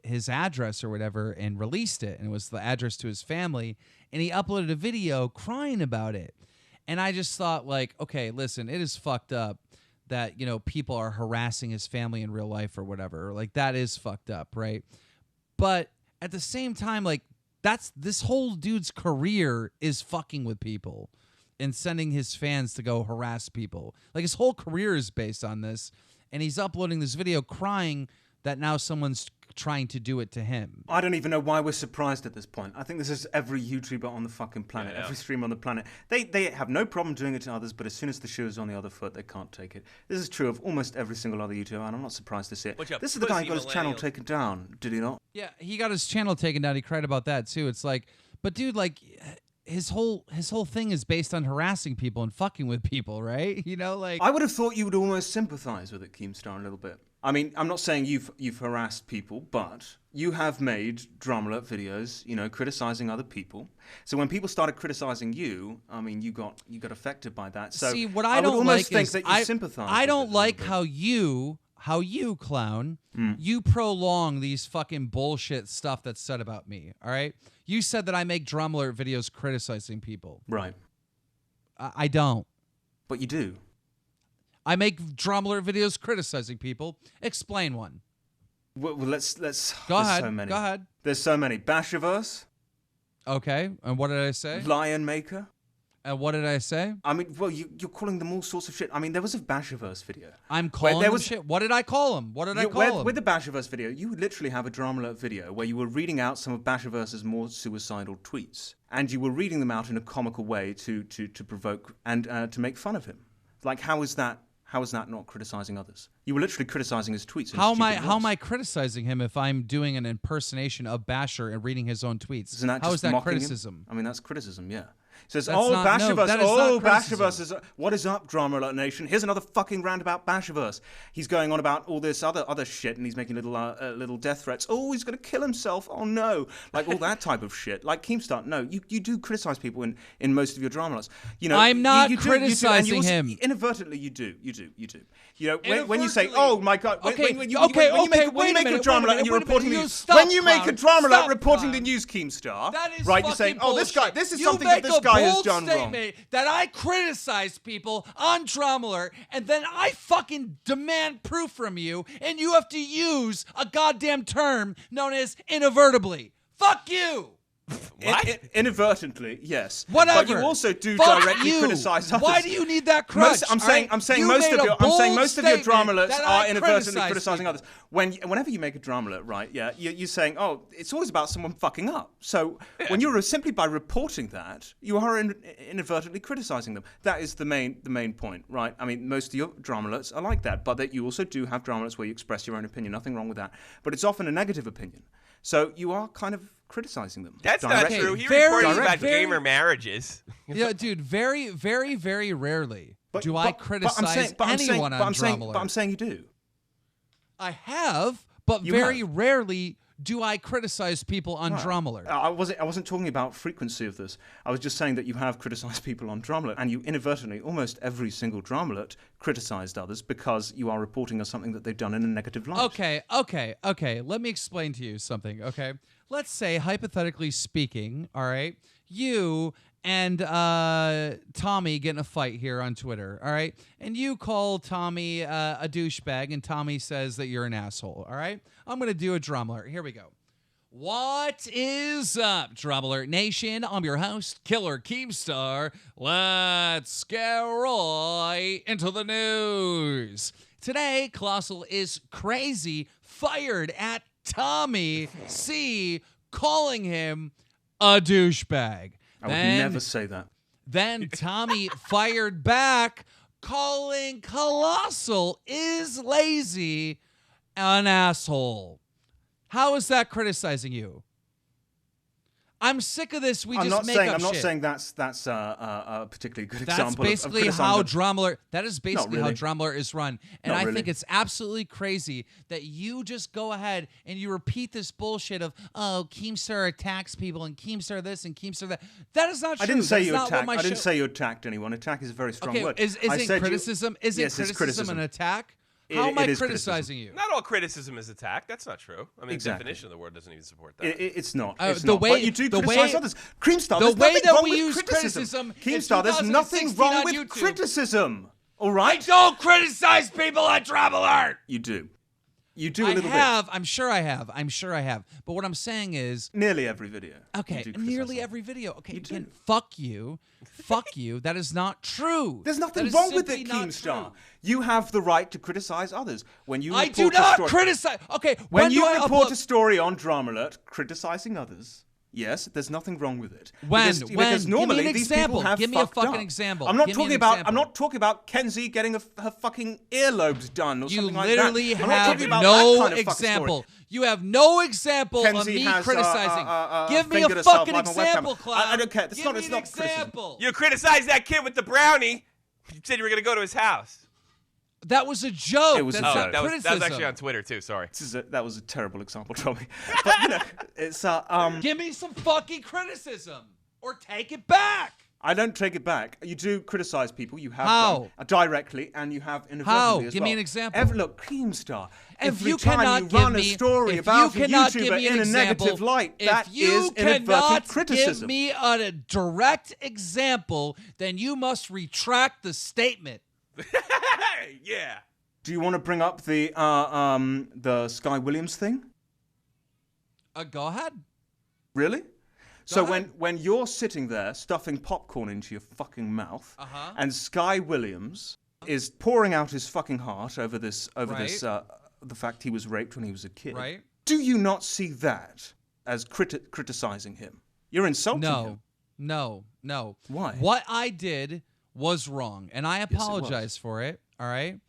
his address or whatever and released it, and it was the address to his family, and he uploaded a video crying about it. And I just thought, like, okay, listen, it is fucked up that, you know, people are harassing his family in real life or whatever. Like, that is fucked up, right? But at the same time, like, this whole dude's career is fucking with people and sending his fans to go harass people. Like, his whole career is based on this, and he's uploading this video crying that now someone's trying to do it to him. I don't even know why we're surprised at this point. I think this is every YouTuber on the fucking planet, every streamer on the planet. They have no problem doing it to others, but as soon as the shoe is on the other foot, they can't take it. This is true of almost every single other YouTuber, and I'm not surprised to see it. This is the guy who got his channel taken down, did he not? Yeah, he got his channel taken down. He cried about that too. It's like, but dude, like, his whole thing is based on harassing people and fucking with people, right? You know, like, I would have thought you would almost sympathize with it, Keemstar, a little bit. I mean, I'm not saying you've harassed people, but you have made drama alert videos, you know, criticizing other people. So when people started criticizing you, I mean, you got affected by that. So see, what I don't would almost like think is that you sympathize. I don't with it like how you clown, you prolong these fucking bullshit stuff that's said about me. All right, you said that I make drama alert videos criticizing people. Right. I don't. But you do. I make drama alert videos criticizing people. Explain one. Well, let's Go ahead. So many. Go ahead. There's so many. Bashiverse. Okay. And what did I say? Lion Maker. And what did I say? I mean, well, you're calling them all sorts of shit. I mean, there was a Bashiverse video. I'm calling them shit. What did I call them? What did I call them? With the Bashiverse video, you literally have a drama alert video where you were reading out some of Bashiverse's more suicidal tweets, and you were reading them out in a comical way to provoke and to make fun of him. Like, how is that? How is that not criticizing others? You were literally criticizing his tweets. How am I criticizing him if I'm doing an impersonation of Basher and reading his own tweets? How is that criticism? I mean, that's criticism, yeah. Says, Bashiverse is what is up, Drama Alert Nation? Here's another fucking roundabout Bashiverse. He's going on about all this other shit, and he's making little death threats. Oh, he's going to kill himself. Oh no, like all that type of shit. Like Keemstar, no, you do criticize people in most of your drama alerts. You know, I'm not you criticizing him. Inadvertently, you do. You know, when you say, oh my god, when you make a drama alert and you're reporting the news, when you make a drama alert reporting the news, Keemstar, right? You're saying, oh, this is something that this guy has done wrong. That I criticize people on drama alert, and then I fucking demand proof from you, and you have to use a goddamn term known as inadvertently. Fuck you. What? Inadvertently, yes. Whatever. But you also do Fuck directly you. criticize others. Why do you need that crutch? I'm saying most of your drama alerts are inadvertently criticizing people. others. Whenever you make a drama alert, right? Yeah, you're saying, oh, it's always about someone fucking up. So when you're simply by reporting that, you are inadvertently criticizing them. That is the main point, right? I mean, most of your drama alerts are like that, but that you also do have drama alerts where you express your own opinion. Nothing wrong with that, but it's often a negative opinion. So you are kind of criticizing them. That's not true. He reported about gamer marriages. Yeah, dude, very, very, very rarely do I criticize anyone on drama alert. But I'm saying you do. I have, but very rarely do I criticize people on drama alert. I wasn't talking about frequency of this. I was just saying that you have criticized people on drama alert, and you inadvertently, almost every single drama alert, criticized others because you are reporting on something that they've done in a negative light. Okay. Let me explain to you something, okay? Let's say, hypothetically speaking, all right, you and Tommy get in a fight here on Twitter, all right? And you call Tommy a douchebag, and Tommy says that you're an asshole, all right? I'm going to do a drama alert. Here we go. What is up, Drama Alert Nation? I'm your host, Killer Keemstar. Let's get right into the news. Today, Colossal is crazy fired at Tommy C, calling him a douchebag. I would never say that. Then Tommy fired back, calling Colossal is lazy an asshole. How is that criticizing you? I'm sick of this. I'm not saying that's a particularly good example. That's basically how drama alert. That is basically how drama alert is run, and I think it's absolutely crazy that you just go ahead and you repeat this bullshit of Keemstar attacks people and Keemstar this and Keemstar that. That is not true. I didn't say you attacked. I didn't say you attacked anyone. Attack is a very strong word. Isn't criticism? Isn't criticism an attack? How am I is criticizing you? Not all criticism is attack. That's not true. I mean, Exactly. the definition of the word doesn't even support that. It's not. The not. way- But you do the criticize way- others. Creamstar, the there's way nothing that wrong we with use criticism. criticism Keemstar, there's nothing 2016 wrong on with YouTube. criticism. All I right? don't criticize people on Drama Alert. You do. You do a I little have. I'm sure I have. But what I'm saying is, bit. Nearly every video. okay, you do criticize nearly them. every video. Okay, You do. again, fuck you. Fuck you. That is not true. There's nothing That is wrong with simply it, not Keemstar. true. You have the right to criticize others. When you I report do a not story, criticize. Okay, When do you I report upload- a story on Drama Alert criticizing others, yes, there's nothing wrong with it. When? Because Give me normally an these example. people have Give me a fucked fucking up. example. I'm not Give me talking an about. example. I'm not talking about Kenzie getting her fucking earlobes done or You something like literally that. I'm not have talking about no that kind of fucking example. story. You have no example of Kenzie me has, criticizing. Give me a fingered herself fucking live on example, webcam. Clown. I don't care. It's Give not- me it's an not criticism. example. You criticized that kid with the brownie. You said you were going to go to his house. That was a joke. It was a That's joke. not that was criticism. actually on Twitter too. Sorry. That was a terrible example, Tommy. But you know, it's Give me some fucking criticism, or take it back. I don't take it back. You do criticize people. You have How? done, directly, and you have inadvertently How? as Give well. me an example. Look, Keemstar. If Every you time cannot you give run a me, story if about you a cannot give YouTuber me an in a example, negative light, if that you is inadvertent cannot criticism. give me a direct example, then you must retract the statement. Yeah. Do you want to bring up the Sky Williams thing? Go ahead. Really? So ahead. when you're sitting there stuffing popcorn into your fucking mouth, Uh-huh. and Sky Williams is pouring out his fucking heart over this Right. The fact he was raped when he was a kid. Right. Do you not see that as criticizing him? You're insulting him. No. Why? What I did was wrong, and I was. apologize for it, all right?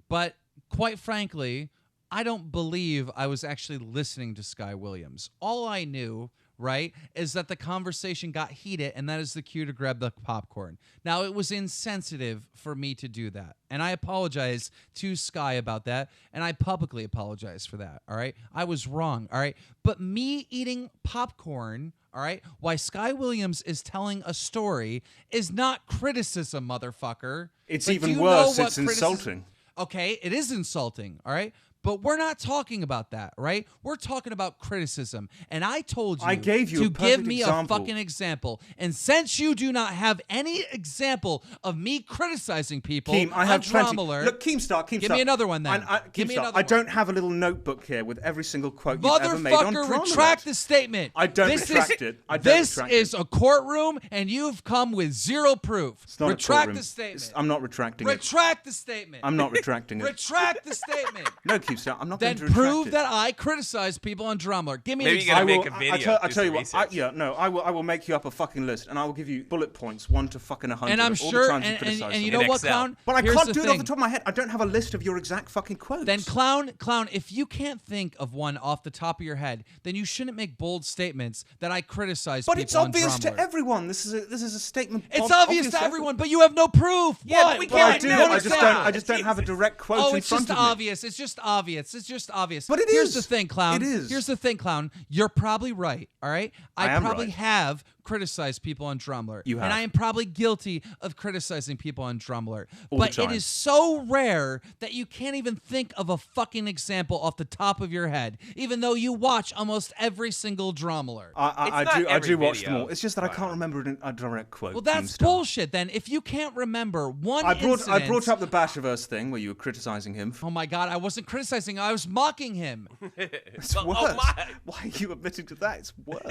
But quite frankly, I don't believe I was actually listening to Sky Williams. All I knew, right, is that the conversation got heated, and that is the cue to grab the popcorn. Now, it was insensitive for me to do that, and I apologize to Sky about that, and I publicly apologize for that, all right? I was wrong, all right? But me eating popcorn, all right, why Sky Williams is telling a story is not criticism, motherfucker. It's But even do you worse, know what it's insulting. Okay, it is insulting, all right? But we're not talking about that, right? We're talking about criticism. And I told you I gave you to a give perfect me example. a fucking example. And since you do not have any example of me criticizing people Keem, I on have plenty. Drama Alert, Look, Keemstar. give me another one then. Give me Keemstar, another I one. don't have a little notebook here with every single quote you've ever made on Motherfucker, Drama retract Alert. the statement. I don't This retract is, it. I don't this retract is it. a courtroom, and you've come with zero proof. It's not a Retract courtroom. the statement. I'm not retracting it. Retract the statement. I'm not retracting it. Retract the statement. No, Keemstar, I'm not Then going to retract prove it. that I criticize people on Drama Alert. Give me Maybe an you gotta example. make a video. I do tell you some what. research. I will make you up a fucking list, and I will give you bullet points, 1 to fucking 100. And I'm of all sure, the times you and criticized you someone. know In what, Excel. Clown? But I Here's can't the do it off thing. the top of my head. I don't have a list of your exact fucking quotes. Then Clown, if you can't think of one off the top of your head, then you shouldn't make bold statements that I criticize But people it's on obvious Drama to Alert. everyone. This is a statement. It's obvious to everyone, but you have no proof. Yeah, What? but we Well, I can't do. know I exactly. just don't have a direct quote Oh, in it's front just of me. obvious. It's just obvious. It's just obvious. But it Here's is. the thing, Clown. It is. Here's the thing, Clown. You're probably right, all right? I am probably right. have criticized people on Drama Alert. You have. And I am probably guilty of criticizing people on Drama Alert. All the But it time. is so rare that you can't even think of a fucking example off the top of your head, even though you watch almost every single Drama Alert. I It's not do every watch them video. all. It's just that I can't remember a direct quote. Well, that's Keemstar. bullshit then. If you can't remember one I brought incident- up the Bashaverse thing where you were criticizing him. Oh my God, I wasn't criticizing him. I was mocking him. It's Oh, worse. my. Why are you admitting to that? It's worse.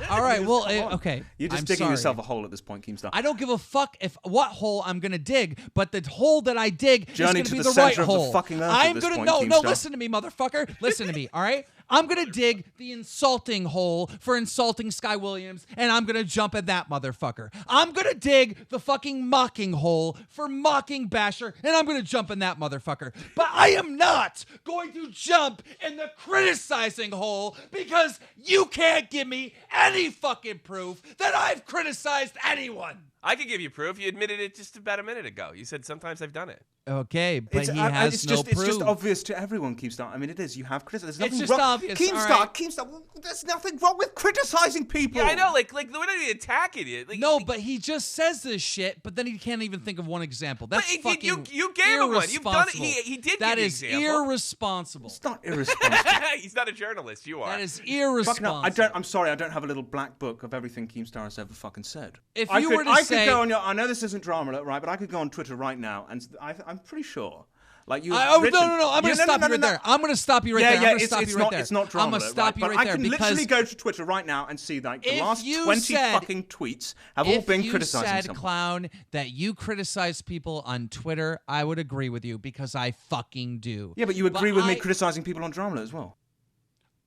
All right, well, Come on. okay. You're just I'm digging sorry. yourself a hole at this point, Keemstar. I don't give a fuck if what hole I'm gonna dig, but the hole that I dig Journey is to gonna be the the right center of the hole. fucking earth at I'm this gonna point, no, Keemstar. listen to me, motherfucker. Listen to me, all right? I'm gonna dig the insulting hole for insulting Sky Williams, and I'm gonna jump at that motherfucker. I'm gonna dig the fucking mocking hole for mocking Basher, and I'm gonna jump in that motherfucker. But I am not going to jump in the criticizing hole because you can't give me any fucking proof that I've criticized anyone. I could give you proof. You admitted it just about a minute ago. You said sometimes I've done it. Okay, but he has it's no just, proof. It's just obvious to everyone, Keemstar. I mean, it is. You have criticism. There's nothing just wrong. obvious, Keemstar, all right. Keemstar, there's nothing wrong with criticizing people. Yeah, I know. Like we're not even attacking you. Like, No, but he just says this shit, but then he can't even think of one example. That's But fucking you gave him one. You've done it. He did That give is an example. irresponsible. It's not irresponsible. He's not a journalist. You are. That is Fuck irresponsible. no, I'm sorry, I don't have a little black book of everything Keemstar has ever fucking said. If I you could, were to I say- could go on your, I know this isn't drama alert, right? But I could go on Twitter right now, and I'm pretty sure, like you. No. I'm going to stop you right there. I'm going to stop you right there. I'm Yeah, going to stop you right there. it's not drama I'm going to alert, stop right? you But right there I can because literally go to Twitter right now and see like the if last you 20 said- fucking tweets have all been criticizing If you said, someone. Clown, that you criticize people on Twitter, I would agree with you because I fucking do. Yeah, but you agree with me I- criticizing people on drama alert as well.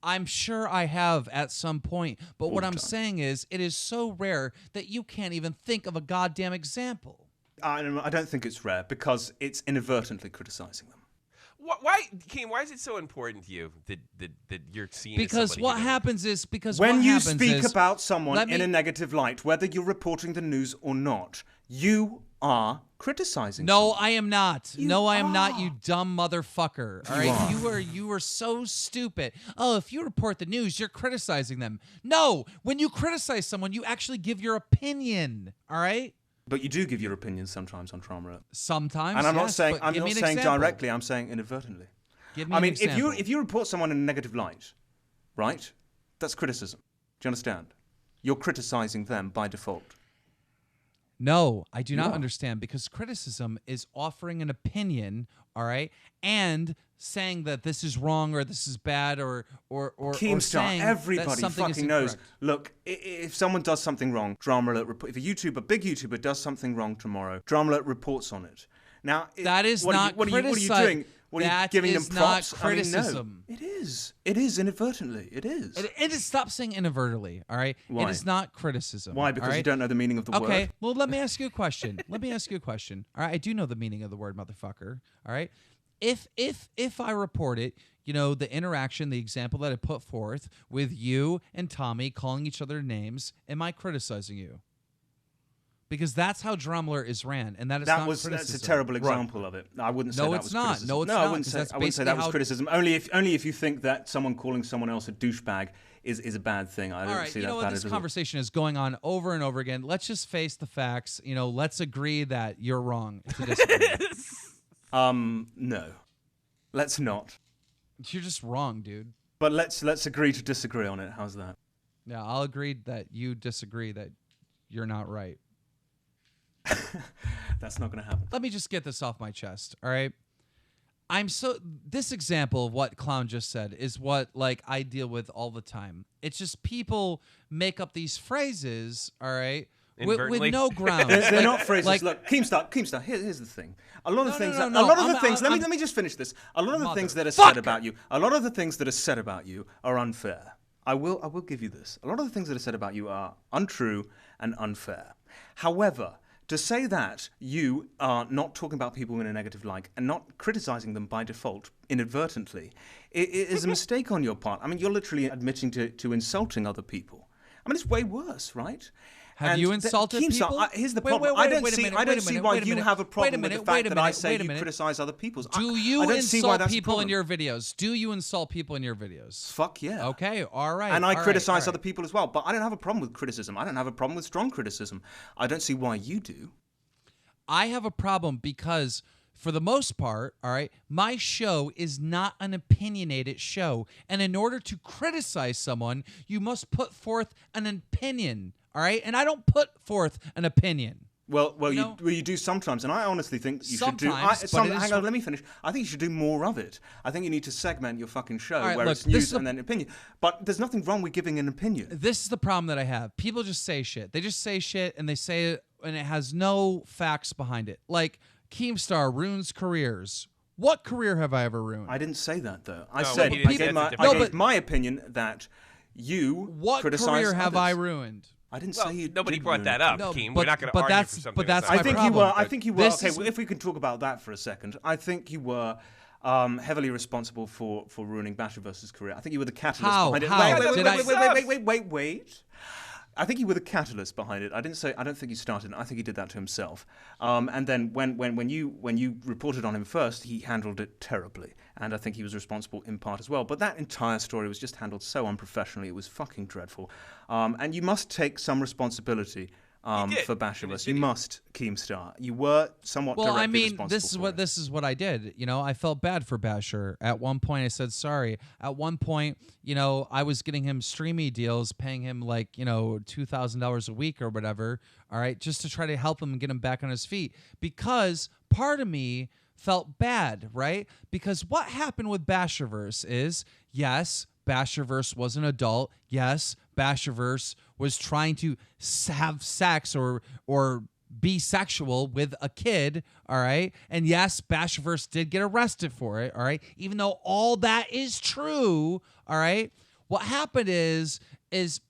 I'm sure I have at some point, but what the I'm time. saying is it is so rare that you can't even think of a goddamn example. I don't think it's rare because it's inadvertently criticizing them. Why, Keem? Why is it so important to you that you're seeing? Because somebody what who- happens is because When what you happens speak is, about someone let in me- a negative light, whether you're reporting the news or not, you are criticizing No, someone. I am not. You No, I am not, are. you dumb motherfucker. All right, you are so stupid. Oh, if you report the news, you're criticizing them. No, when you criticize someone, you actually give your opinion. All right. But you do give your opinion sometimes on drama alert. Sometimes, And I'm not yes, saying but I'm give not me an saying example. directly, I'm saying inadvertently. Give me I an mean, example. if you report someone in a negative light, right? That's criticism. Do you understand? You're criticizing them by default. No, I do not are. understand because criticism is offering an opinion, all right, and saying that this is wrong or this is bad or Keemstar, saying that everybody something is fucking knows. incorrect. Look, if someone does something wrong, drama alert. If a big YouTuber does something wrong tomorrow, drama alert reports on it. Now That is what not are you criticism. doing? What are you That giving is them not props? criticism. I mean, no, it is. It is inadvertently. It is. It is stop saying inadvertently, all right? Why? It is not criticism. Why? Because all you right? don't know the meaning of the Okay, word. well, let me ask you a question. All right, I do know the meaning of the word motherfucker. All right, if I report it, you know, the interaction, the example that I put forth with you and Tommy calling each other names, am I criticizing you? Because that's how Drumler is ran, and that is not criticism. That's a terrible example of it. I wouldn't say No, that it's was not. criticism. No, it's I not, wouldn't 'cause say that's I wouldn't say that basically was how- criticism. Only if you think that someone calling someone else a douchebag is a bad thing. I don't All right, see you that know what? bad This at all. conversation is going on over and over again. Let's just face the facts. You know, let's agree that you're wrong to disagree. No, let's not. You're just wrong, dude. But let's agree to disagree on it. How's that? Yeah, I'll agree that you disagree that you're not right. That's not going to happen. Let me just get this off my chest, all right? This example of what Clown just said is what like I deal with all the time. It's just people make up these phrases, all right, with Inadvertently. no grounds. They're not phrases. Like, Look, Keemstar. Here's the thing. A lot of No, things. no, A no, lot of the I'm- things. Let I'm- me just finish this. A lot of the things that are Motherfucker. said about you. A lot of the things that are said about you are unfair. I will give you this. A lot of the things that are said about you are untrue and unfair. However, to say that you are not talking about people in a negative light and not criticizing them by default inadvertently it is a mistake on your part. I mean, you're literally admitting to insulting other people. I mean, it's way worse, right? Have you insulted Keemstar, people? Here's the Wait, problem. wait, I don't wait a see. minute, I don't wait a see minute, why wait a you minute, have a wait a problem with minute, the wait fact a that I minute, say wait a you minute. criticize other people's. Do you I don't see why insult that's a people in problem. your videos? Do you insult people in your videos? Fuck yeah. Okay, all right. And I all right, criticize all other right. people as well. But I don't have a problem with criticism. I don't have a problem with strong criticism. I don't see why you do. I have a problem because, for the most part, all right, my show is not an opinionated show. And in order to criticize someone, you must put forth an opinion, all right? And I don't put forth an opinion. Well, know? you do sometimes, and I honestly think you should do. Sometimes, but it is- Hang on, let me finish. I think you should do more of it. I think you need to segment your fucking show right, where look, it's this news is and then opinion. But there's nothing wrong with giving an opinion. This is the problem that I have. People just say shit. They just say shit, and they say it, and it has no facts behind it. Like, Keemstar ruins careers. What career have I ever ruined? I didn't say that though. I No, said he didn't I say gave, that's a I different gave thing. my opinion that you What criticize career have I others. ruined? I didn't Well, say you. nobody did brought ruin that it. up, No, Keem. but- We're not going to but argue that's- for something. but that's not I my think true. you problem. were. I think you were. This Okay, is- well, if we can talk about that for a second, I think you were heavily responsible for ruining Basherverse's career. I think you were the catalyst How? behind it. How? Wait, Did I- wait. I think he was the catalyst behind it. I don't think he started it. I think he did that to himself. And then when you reported on him first, he handled it terribly. And I think he was responsible in part as well. But that entire story was just handled so unprofessionally. It was fucking dreadful. And you must take some responsibility for Basharvus. You must, Keemstar. You were somewhat directly responsible this is what I did. I felt bad for Basher. At one point I said sorry. At one point, I was getting him streamy deals, paying him like, $2,000 a week or whatever, all right, just to try to help him and get him back on his feet. Because part of me felt bad, right? Because what happened with Basharverse is, yes, Basharverse was an adult. Yes, Basharverse was trying to have sex or be sexual with a kid, all right? And yes, Basharverse did get arrested for it, all right? Even though all that is true, all right? What happened is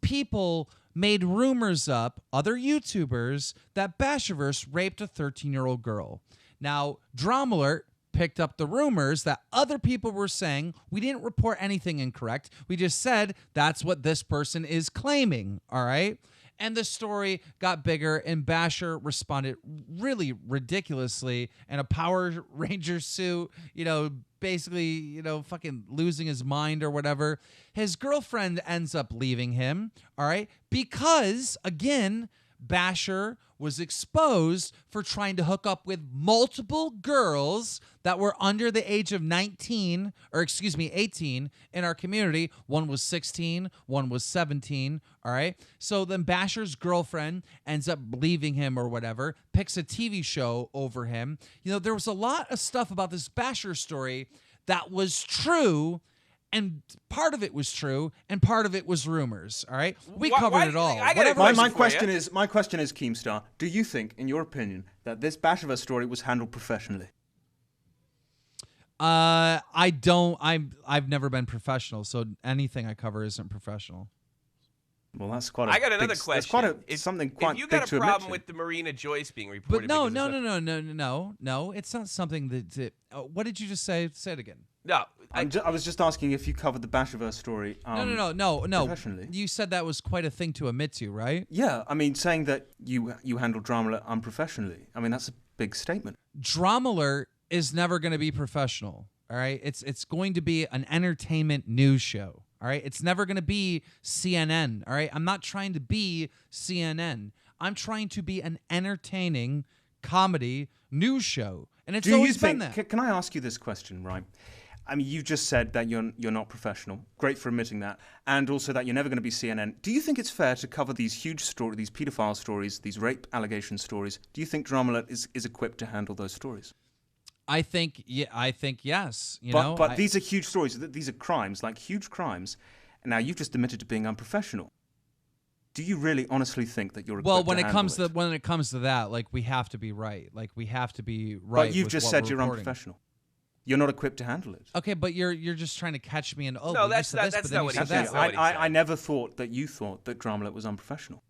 people made rumors up, other YouTubers, that Basharverse raped a 13-year-old girl. Now, Drama Alert picked up the rumors that other people were saying. We didn't report anything incorrect. We just said that's what this person is claiming, all right? And the story got bigger, and Basher responded really ridiculously in a Power Ranger suit, basically, fucking losing his mind or whatever. His girlfriend ends up leaving him, all right? Because, again, Basher was exposed for trying to hook up with multiple girls that were under the age of 18 in our community. One was 16, one was 17, all right? So then Basher's girlfriend ends up leaving him or whatever, picks a TV show over him. There was a lot of stuff about this Basher story that was true, and part of it was true, and part of it was rumors. All right, we covered it all. My question is, Keemstar, do you think, in your opinion, that this Basharvus story was handled professionally? I don't. I've never been professional, so anything I cover isn't professional. Well, that's quite. I got another question. That's quite something quite big to admit. If you got a problem with the Marina-Joyce being reported, but no, it's not something that. What did you just say? Say it again. No, I was just asking if you covered the Basharvus story. No. Professionally. You said that was quite a thing to admit to, right? Yeah, I mean, saying that you handled Drama Alert unprofessionally. I mean, that's a big statement. Drama Alert is never going to be professional. All right, it's going to be an entertainment news show. All right, it's never going to be CNN. All right, I'm not trying to be CNN. I'm trying to be an entertaining comedy news show, and it's always been that. Can I ask you this question, right? I mean, you just said that you're not professional. Great for admitting that. And also that you're never going to be CNN. Do you think it's fair to cover these huge stories, these paedophile stories, these rape allegation stories? Do you think Drama Alert is equipped to handle those stories? I think yes. But these are huge stories. These are crimes, like huge crimes. And now you've just admitted to being unprofessional. Do you really honestly think that you're equipped when to handle it? When it comes to that, like, we have to be right. Like, we have to be right. But you've just said you're unprofessional. You're not equipped to handle it. Okay, but you're just trying to catch me in. Oh, no, that's not what he said. I never thought that you thought that Drama Alert was unprofessional.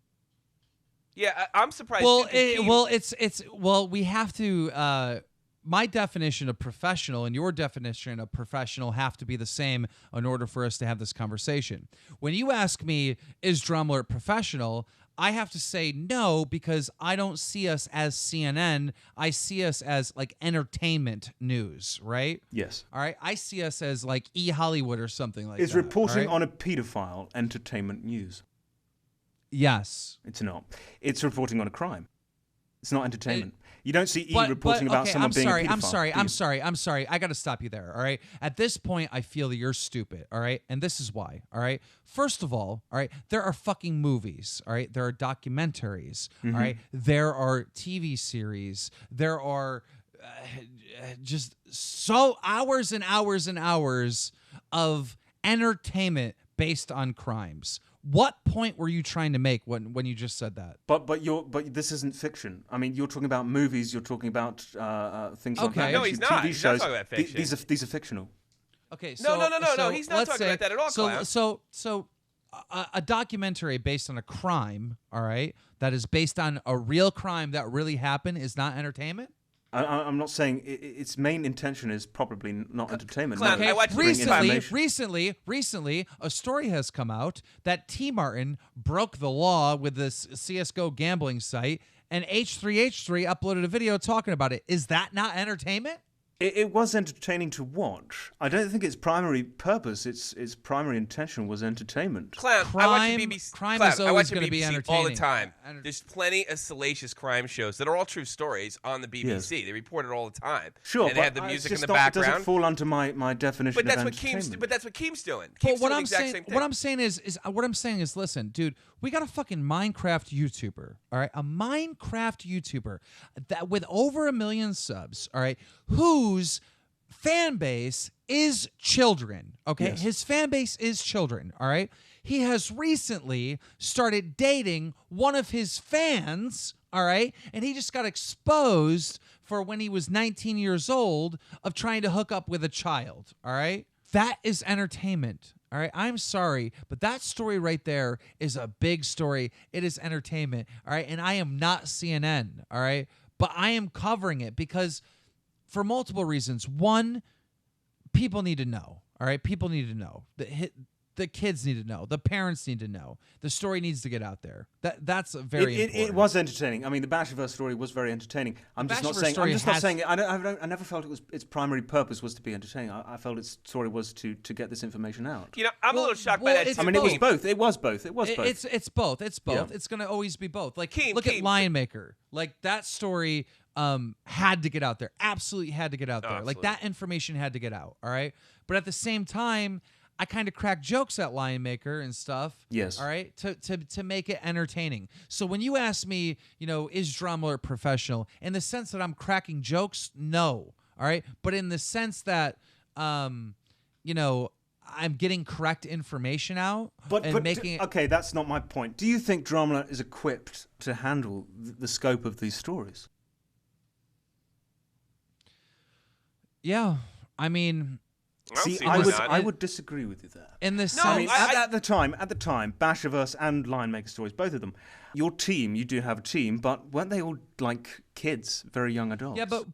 Yeah, I'm surprised. Well, we have to. My definition of professional and your definition of professional have to be the same in order for us to have this conversation. When you ask me, is Drama Alert professional? I have to say no, because I don't see us as CNN. I see us as like entertainment news, right? Yes. All right. I see us as like Hollywood or something like that. Is reporting on a pedophile entertainment news? Yes. It's not. It's reporting on a crime. It's not entertainment. You don't see reporting about someone being a pedophile. I'm sorry. I got to stop you there, all right? At this point, I feel that you're stupid, all right? And this is why, all right? First of all right, there are fucking movies, all right? There are documentaries, all right? There are TV series. There are just so hours and hours and hours of entertainment based on crimes. What point were you trying to make when you just said that? But this isn't fiction. I mean, you're talking about movies. You're talking about things like that. No, he's not. TV He's shows. not talking about fiction. These are fictional. Okay. So, no. He's not talking about that at all. So a documentary based on a crime, all right, that is based on a real crime that really happened, is not entertainment? I'm not saying its main intention is probably not entertainment. Clown, no, I it's watched to bring recently, information. a story has come out that T. Martin broke the law with this CS:GO gambling site, and H3H3 uploaded a video talking about it. Is that not entertainment? It was entertaining to watch. I don't think its primary purpose, its primary intention was entertainment. Clown, I watch Crime- the BBC. crime Clown, is I always watch the gonna be BBC all the entertaining. time. There's plenty of salacious crime shows that are all true stories on the BBC. They report it all the time. Sure, and they have the music in the background. It doesn't fall under my definition But that's of what entertainment. But that's what Keem's doing. But Keem's what doing the I'm exact saying, same thing. what I'm saying is, listen, dude, we got a fucking Minecraft YouTuber, all right, a Minecraft YouTuber that with over 1 million subs, all right, whose fan base is children. Okay, Yes. his fan base is children. All right, he has recently started dating one of his fans. All right, and he just got exposed for when he was 19 years old of trying to hook up with a child. All right, that is entertainment. All right, I'm sorry, but that story right there is a big story. It is entertainment. All right, and I am not CNN. All right, but I am covering it because for multiple reasons. One, people need to know. All right, people need to know. The kids need to know. The parents need to know. The story needs to get out there. That's very important. It was entertaining. I mean, the Basherverse story was very entertaining. I'm just not saying. I never felt its primary purpose was to be entertaining. I felt its story was to get this information out. You know, I'm a little shocked by that. it's too. I mean, it was both. It was both. It was both. It's both. It's both. Yeah. It's gonna always be both. Like Keem, look at Keem. Lion Maker. Like that story had to get out there. Absolutely had to get out there. Like absolutely. that information had to get out. All right. But at the same time, I kind of crack jokes at Lion Maker and stuff. Yes. All right. To make it entertaining. So when you ask me, you know, is Drummer professional? In the sense that I'm cracking jokes, no. All right. But in the sense that, you know, I'm getting correct information out and making it. Okay, that's not my point. Do you think Drummer is equipped to handle the scope of these stories? Yeah. I mean, I don't See, see why not. I would disagree with you there. in the sense. I mean, I- at the time, Basherverse and Lion Maker Stories, both of them, your team, you do have a team, but weren't they all like kids, very young adults? Yeah, but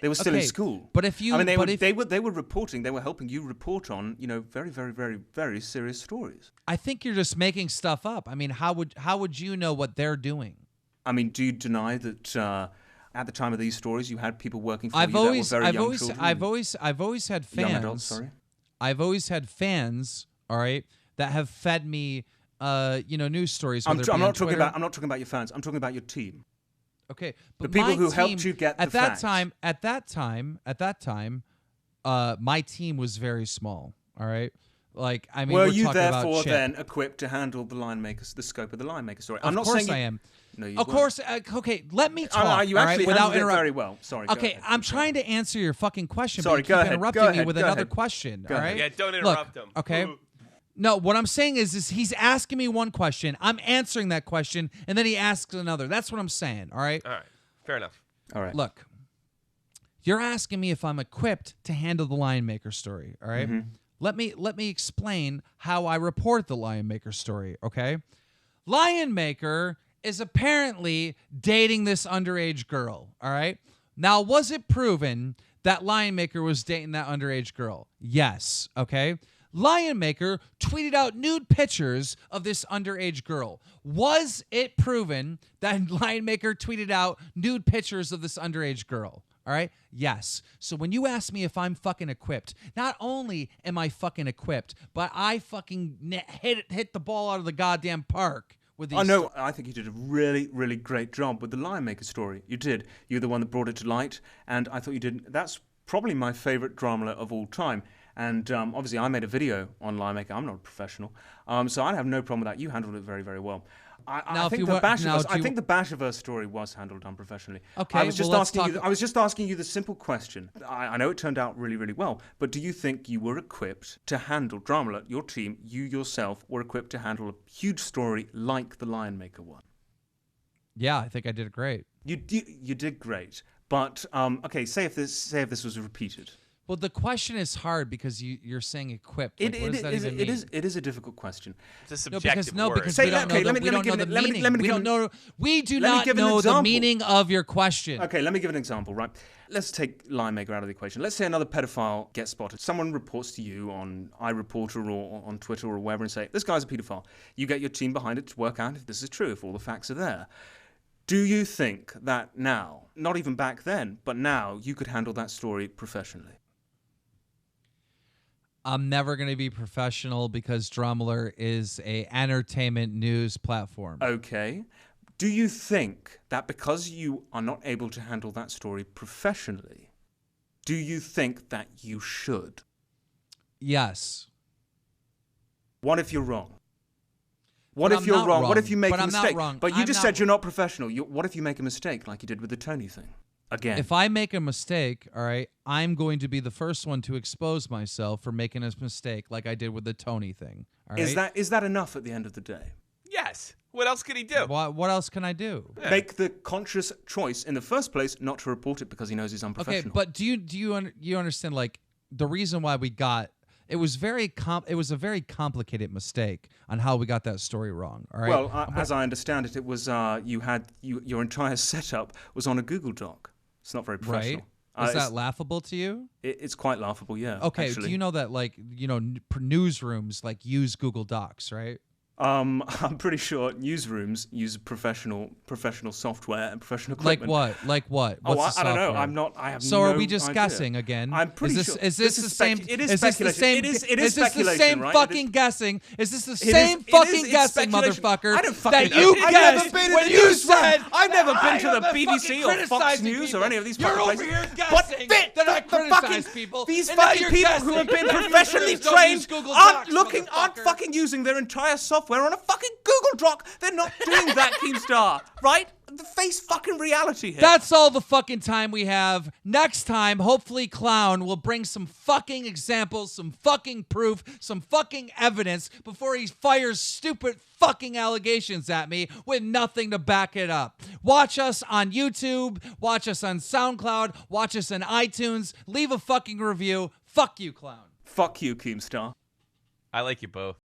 they were still in okay, school. But if you, I mean, but if, they were reporting, they were helping you report on, you know, very, very, very, very serious stories. I think you're just making stuff up. I mean, how would you know what they're doing? I mean, do you deny that at the time of these stories, you had people working for you I've that were very young children? I've always had fans. Young adults, sorry. I've always had fans. All right, that have fed me, you know, news stories. I'm whether it be not on talking Twitter. I'm not talking about your fans. I'm talking about your team. Okay, but The people my who helped team- you get the at that facts. time. At that time, my team was very small. All right, like I mean, Were we're you talking about therefore Chip. then equipped to handle the scope of the Lion Maker story? I'm Of not course saying I am. No, you Of weren't. course. Okay, let me Oh, talk. no, you all right, actually without handled it interrupt- very well. Sorry. go Okay, ahead. I'm trying to answer your fucking question. Sorry, but you go keep ahead, interrupting go me ahead, with go another ahead. question. Go all ahead. right? Yeah, don't Look, interrupt him. Okay. Ooh. No, what I'm saying is he's asking me one question. I'm answering that question, and then he asks another. That's what I'm saying. All right. All right, fair enough. All right. Look, you're asking me if I'm equipped to handle the Lion Maker story. All right? Mm-hmm. Let me explain how I report the Lion Maker story. Okay. Lion Maker is apparently dating this underage girl. All right. Now, was it proven that Lion Maker was dating that underage girl? Yes. Okay. Lion Maker tweeted out nude pictures of this underage girl. Was it proven that Lion Maker tweeted out nude pictures of this underage girl? All right? Yes. So when you ask me if I'm fucking equipped, not only am I fucking equipped, but I fucking hit the ball out of the goddamn park with these. Oh, no, I think you did a really, really great job with the Lion Maker story. You did. You're the one that brought it to light, and I thought you did. That's probably my favorite drama of all time. And obviously, I made a video on Lion Maker. I'm not a professional, so I have no problem with that. You handled it very, very well. I think the Basherverse story was handled unprofessionally. Okay, I was just well, let's asking you. talk- I was just asking you the simple question. I know it turned out really, really well, but do you think you were equipped to handle drama? Your team, you yourself, were equipped to handle a huge story like the Lion Maker one? Yeah, I think I did it great. You did great, but okay. Say if this was repeated. Well, the question is hard because you're saying equipped. Like, what does that even mean? It is a difficult question. It's a subjective No, word. because Say- we don't okay, know let me- the let me meaning. give it- let me- let me We give don't it- know. We do let me not give an know the example. meaning of your question. Okay, let me give an example, right? Let's take lie maker out of the equation. Let's say another pedophile gets spotted. Someone reports to you on iReporter or on Twitter or wherever and say, this guy's a pedophile. You get your team behind it to work out if this is true, if all the facts are there. Do you think that now, not even back then, but now, you could handle that story professionally? I'm never going to be professional because Drumler is a entertainment news platform. Okay. Do you think that because you are not able to handle that story professionally, do you think that you should? Yes. What if you're wrong? What But if I'm you're not wrong? What wrong. if you make But a I'm not mistake? wrong. But you I'm just not said you're not professional. What if you make a mistake like you did with the Tony thing? Again. If I make a mistake, all right, I'm going to be the first one to expose myself for making a mistake like I did with the Tony thing. All right? Is that enough at the end of the day? Yes. What else could he do? What else can I do? Yeah. Make the conscious choice in the first place not to report it because he knows he's Okay, unprofessional. but do you understand like the reason why we got it was it was a very complicated mistake on how we got that story wrong. All right. Well, as I understand it, it was your entire setup was on a Google Doc. It's not very professional. Right? Is It's- that laughable to you? It's quite laughable, yeah. Okay. actually. Do you know that like newsrooms like use Google Docs, right? I'm pretty sure newsrooms use professional software and professional Like equipment. what? Like what? Oh, What's the I don't know. software? I have So no are we just idea. guessing again? I'm pretty is this, sure. Is this This the is same? it is Is this the speculation. same? It is this the speculation, same right? fucking It is- guessing? Is this the is- same it is- fucking it's guessing, speculation. motherfucker? I don't fucking that know. you I've guessed never been in when the you newsroom. said I've never been I to the am BBC fucking or Fox criticizing News people. or any of these You're fucking over places. here But guessing fit that I the criticize fucking, people. These and now fucking you're people who guessing have been that professionally newsrooms don't trained use Google aren't Docs, aren't motherfucker. fucking using their entire software on a fucking Google Doc. They're not doing that, Keemstar. Right? Face fucking reality here. That's all the fucking time we have. Next time, hopefully Clown will bring some fucking examples, some fucking proof, some fucking evidence before he fires stupid fucking allegations at me with nothing to back it up. Watch us on YouTube, watch us on SoundCloud, watch us on iTunes, leave a fucking review. Fuck you, Clown. Fuck you, Keemstar. I like you both.